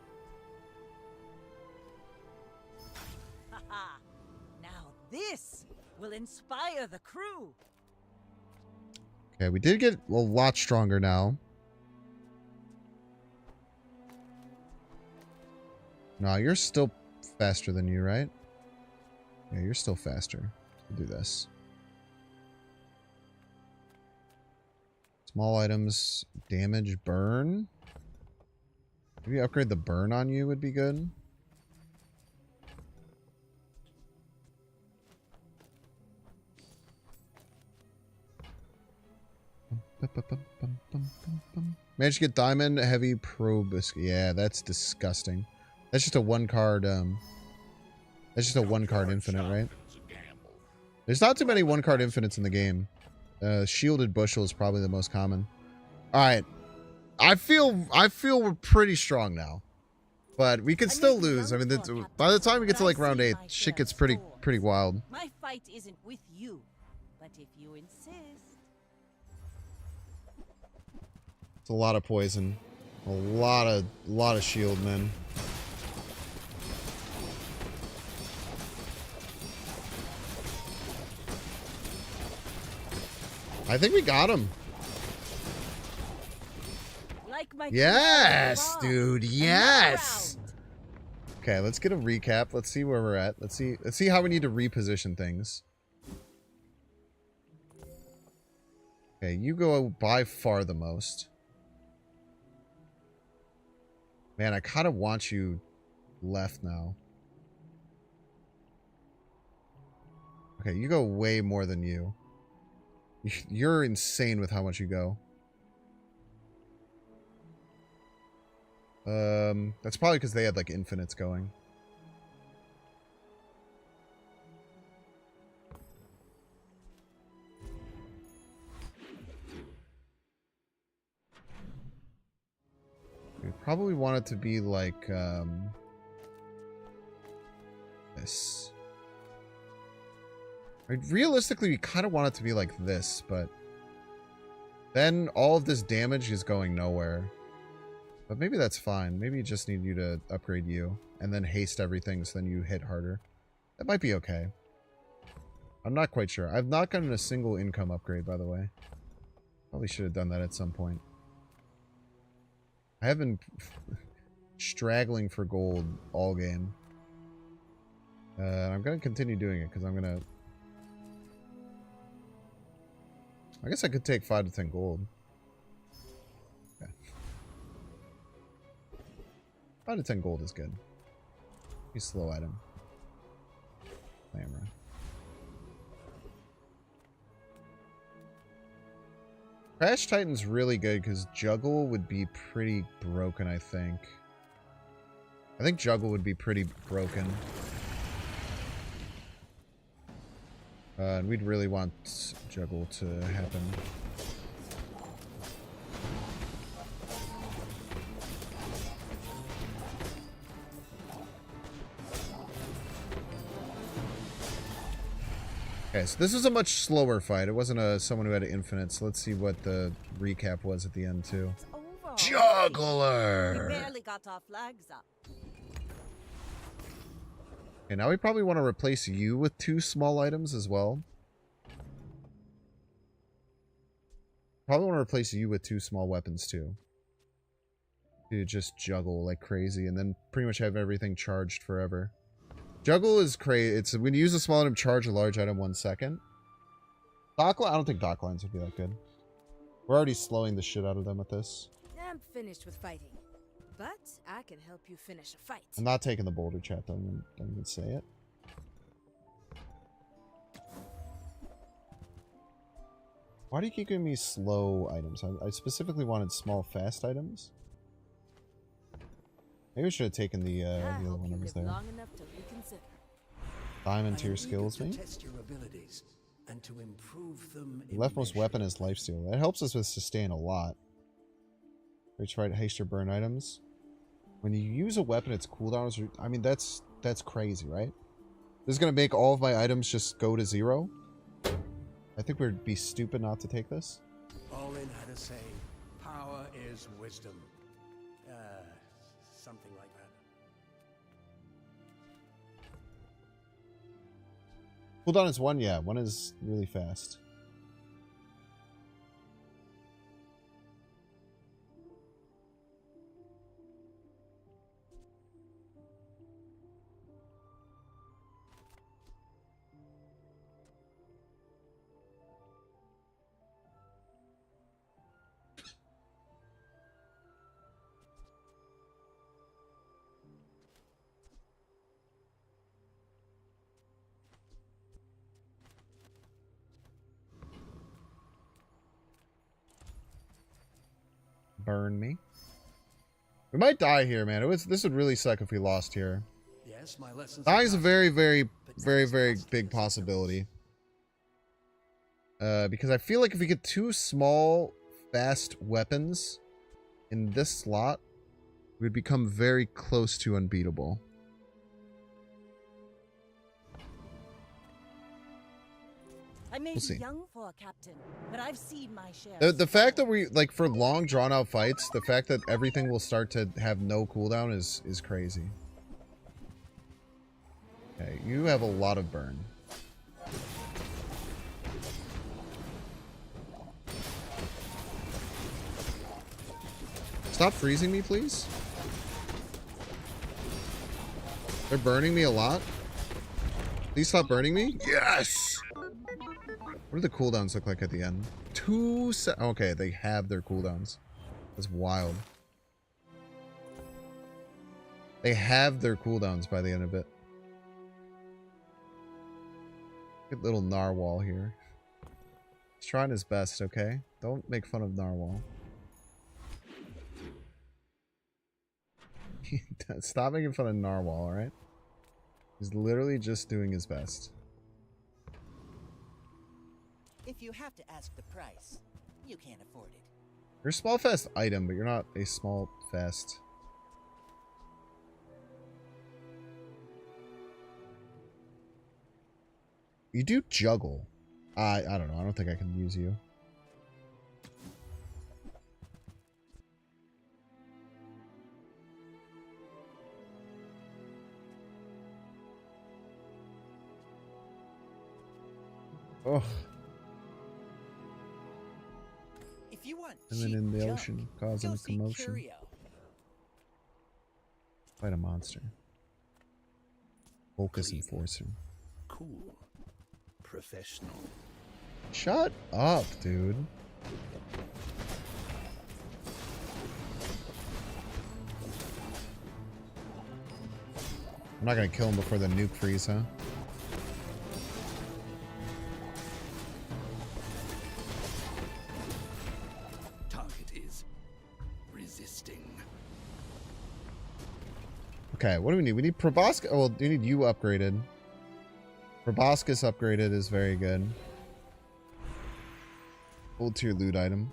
Haha. Now this will inspire the crew. Okay, we did get a lot stronger now. No, you're still faster than you, right? Yeah, you're still faster. We'll do this. Small items, damage, burn. Maybe upgrade the burn on you would be good. Managed to get diamond, heavy, proboscis. Yeah, that's disgusting. That's just a one card, that's just a one card infinite, right? There's not too many one card infinites in the game. Shielded bushel is probably the most common. Alright. I feel we're pretty strong now. But we could still lose. I mean, by the time we get to like round 8, shit gets pretty wild. My fight isn't with you, but if you insist. It's a lot of poison. A lot of shield, man. I think we got him. Like my Yes, dude. Yes. Okay, let's get a recap. Let's see where we're at. Let's see how we need to reposition things. Okay, you go by far the most. Man, I kind of want you left now. Okay, you go way more than you. You're insane with how much you go. That's probably because they had like infinites going. We probably want it to be like this. I mean, realistically, we kind of want it to be like this, but then all of this damage is going nowhere. But maybe that's fine. Maybe you just need you to upgrade you and then haste everything so then you hit harder. That might be okay. I'm not quite sure. I've not gotten a single income upgrade, by the way. Probably should have done that at some point. I have been straggling for gold all game. I'm going to continue doing it because I'm going to... I guess I could take 5 to 10 gold. Okay. 5 to 10 gold is good. Be slow item. Camera. Crash Titan's really good because Juggle would be pretty broken, I think. I think Juggle would be pretty broken. And we'd really want Juggle to happen. Okay, so this was a much slower fight. It wasn't someone who had an infinite, so let's see what the recap was at the end, too. Juggler! We barely got our flags up. Okay, now we probably want to replace you with 2 small items as well. Probably want to replace you with 2 small weapons, too. To just juggle like crazy, and then pretty much have everything charged forever. Juggle is crazy. It's when you use a small item, charge a large item 1 second. Dockline, I don't think docklines would be that good. We're already slowing the shit out of them with this. I'm finished with fighting, but I can help you finish a fight. I'm not taking the boulder chat, though. Don't even say it. Why do you keep giving me slow items? I specifically wanted small, fast items. Maybe we should have taken the other one that was there. Diamond tier skills, maybe? The leftmost weapon is lifesteal. That helps us with sustain a lot. Reach right, haste or burn items. When you use a weapon, its cooldowns are... I mean, that's crazy, right? This is going to make all of my items just go to 0. I think we'd be stupid not to take this. Olin had a saying, power is wisdom. Something like that. Cooldown is 1, yeah. 1 is really fast. Burn me. We might die here, man. This would really suck if we lost here. Yes, my lessons. Dying is a very, very, very, very big possibility. Because I feel like if we get 2 small, fast weapons in this slot, we'd become very close to unbeatable. I may We'll be see. young for a captain, but I've seen my share. The fact that we, like, for long, drawn-out fights, the fact that everything will start to have no cooldown is crazy. Okay, you have a lot of burn. Stop freezing me, please. They're burning me a lot. Please stop burning me. Yes! What do the cooldowns look like at the end? 2 se- okay, they have their cooldowns. That's wild. They have their cooldowns by the end of it. Good little narwhal here. He's trying his best, okay? Don't make fun of narwhal. Stop making fun of narwhal, alright? He's literally just doing his best. If you have to ask the price, you can't afford it. You're a small fast item, but you're not a small fast. You do juggle. I don't know. I don't think I can use you. Oh. If you want And then cheap in the junk, ocean, causing go a see commotion. Curio. Fight a monster. Focus Enforcer. Cool. Professional. Shut up, dude. I'm not gonna kill him before the nuke freeze, huh? Okay, what do we need? We need Proboscis. Oh, well, we need you upgraded. Proboscis upgraded is very good. Gold tier loot item.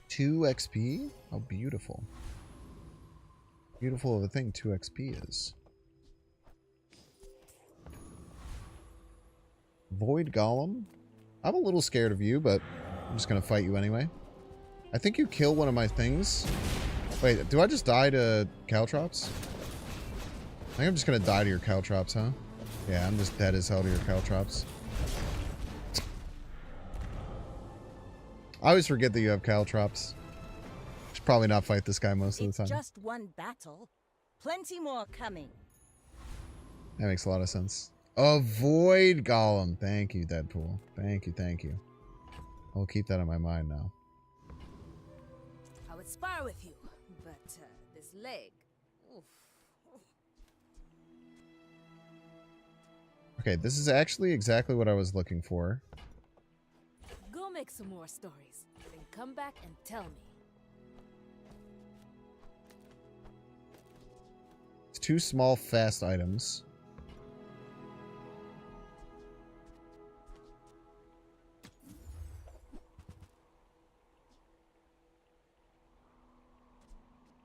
2 XP? How beautiful. Beautiful of a thing 2 XP is. Void Golem? I'm a little scared of you, but I'm just gonna fight you anyway. I think you kill one of my things. Wait, do I just die to Caltrops? I think I'm just gonna die to your Caltrops, huh? Yeah, I'm just dead as hell to your Caltrops. I always forget that you have Caltrops. Should probably not fight this guy most of the time. It's just one battle. Plenty more coming. That makes a lot of sense. Avoid Golem. Thank you, Deadpool. Thank you, thank you. I'll keep that in my mind now. I would spar with you, but this leg. Oof. Okay, this is actually exactly what I was looking for. Go make some more stories, then come back and tell me. It's 2 small, fast items.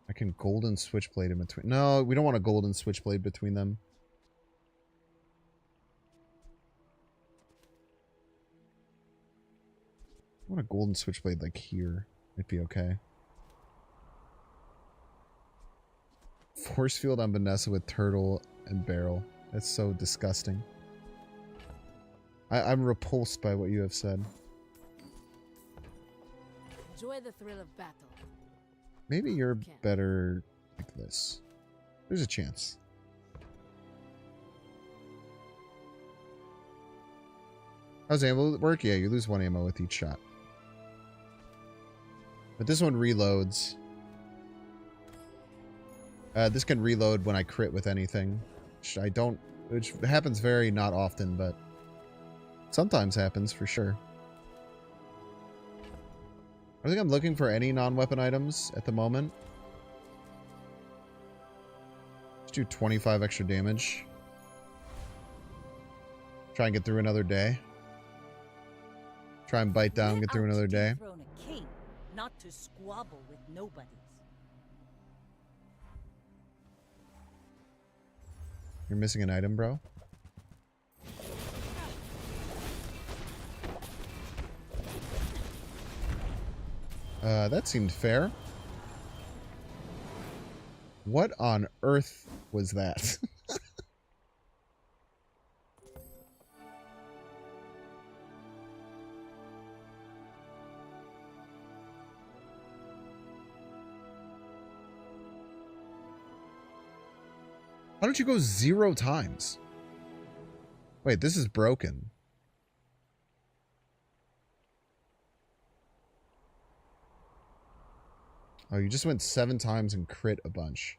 I can golden switchblade in between. No, we don't want a golden switchblade between them. I want a golden switchblade like here. It'd be okay. Force field on Vanessa with turtle and barrel. That's so disgusting. I'm repulsed by what you have said. Enjoy the thrill of battle. Maybe you're better like this. There's a chance. How's ammo work? Yeah, you lose 1 ammo with each shot. But this one reloads. This can reload when I crit with anything. Which happens very not often, but sometimes happens for sure. I don't think I'm looking for any non-weapon items at the moment. Let's do 25 extra damage. Try and get through another day. Try and bite down, get through another day. A king, not to squabble with nobodies. You're missing an item, bro. That seemed fair. What on earth was that? How did you go 0 times? Wait, this is broken. Oh, you just went 7 times and crit a bunch.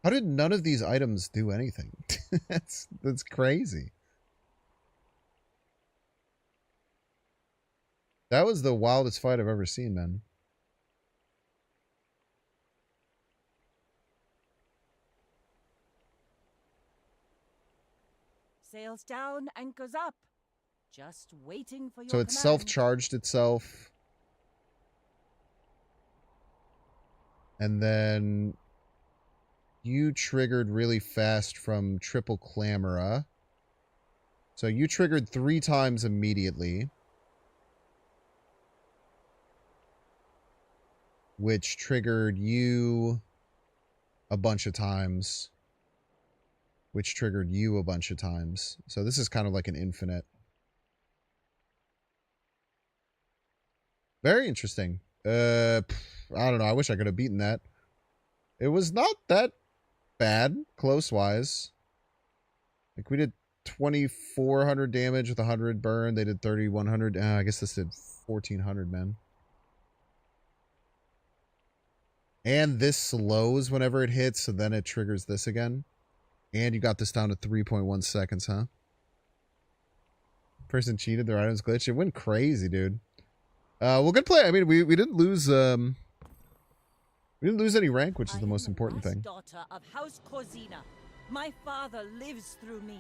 How did none of these items do anything? That's crazy. That was the wildest fight I've ever seen, man. Sails down, anchors up. Just waiting for your So it's command. self-charged itself. And then you triggered really fast from triple clamora. So you triggered 3 times immediately. Which triggered you a bunch of times. Which triggered you a bunch of times. So this is kind of like an infinite. Very interesting. I don't know. I wish I could have beaten that. It was not that bad, close-wise. Like, we did 2,400 damage with 100 burn. They did 3,100. I guess this did 1,400, man. And this slows whenever it hits, so then it triggers this again. And you got this down to 3.1 seconds, huh? Person cheated, their items glitched. It went crazy, dude. Well, good play. I mean, we didn't lose We didn't lose any rank, which is the most important thing. Daughter of House Corzina. My father lives through me.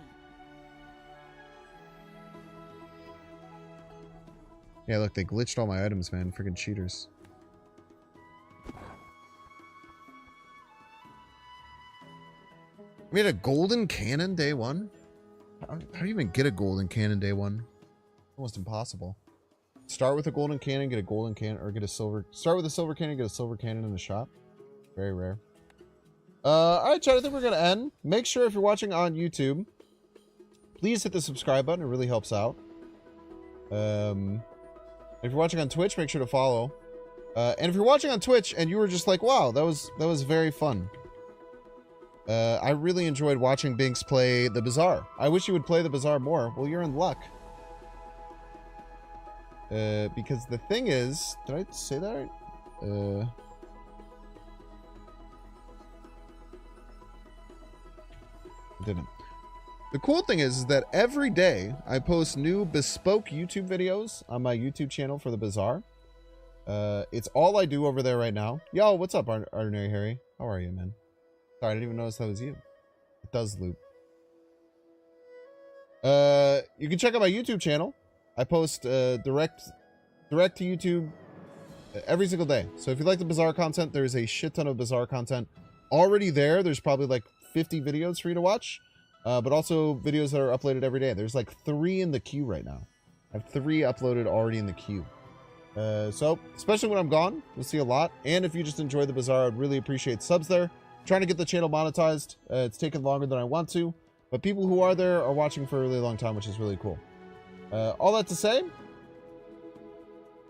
Yeah, look, they glitched all my items, man. Freaking cheaters. We had a golden cannon day one? How do you even get a golden cannon day one? Almost impossible. Start with a golden cannon, get a golden cannon, or get a silver... Start with a silver cannon, get a silver cannon in the shop. Very rare. Alright, chat, I think we're going to end. Make sure if you're watching on YouTube, please hit the subscribe button. It really helps out. If you're watching on Twitch, make sure to follow. And if you're watching on Twitch and you were just like, wow, that was very fun. I really enjoyed watching Binks play the Bazaar. I wish you would play the Bazaar more. Well, you're in luck. Because the thing is... Did I say that right? I didn't. The cool thing is that every day I post new bespoke YouTube videos on my YouTube channel for the Bazaar. It's all I do over there right now. Yo, what's up, Ordinary Harry? How are you, man? Sorry, I didn't even notice that was you. It does loop. You can check out my YouTube channel. I post direct to YouTube every single day. So if you like the Bazaar content, there's a shit ton of Bazaar content already there. There's probably like 50 videos for you to watch. But also videos that are uploaded every day. There's like 3 in the queue right now. I have 3 uploaded already in the queue. So, especially when I'm gone, you'll see a lot. And if you just enjoy the Bazaar, I'd really appreciate subs there. Trying to get the channel monetized. It's taken longer than I want to. But people who are there are watching for a really long time, which is really cool. All that to say, I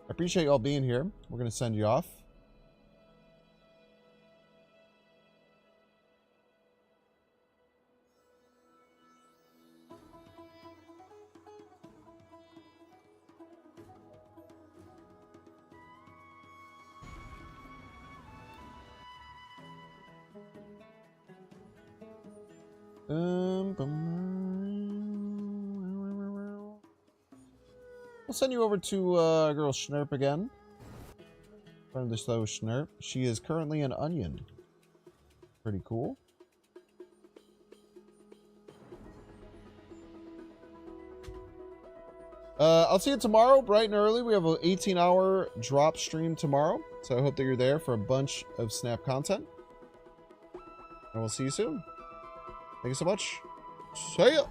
appreciate y'all being here. We're going to send you off. We'll send you over to girl Schnurp again. Friend of the show, Schnurp. She is currently an onion. Pretty cool. I'll see you tomorrow, bright and early. We have an 18-hour drop stream tomorrow. So I hope that you're there for a bunch of Snap content. And we'll see you soon. Thank you so much. See ya.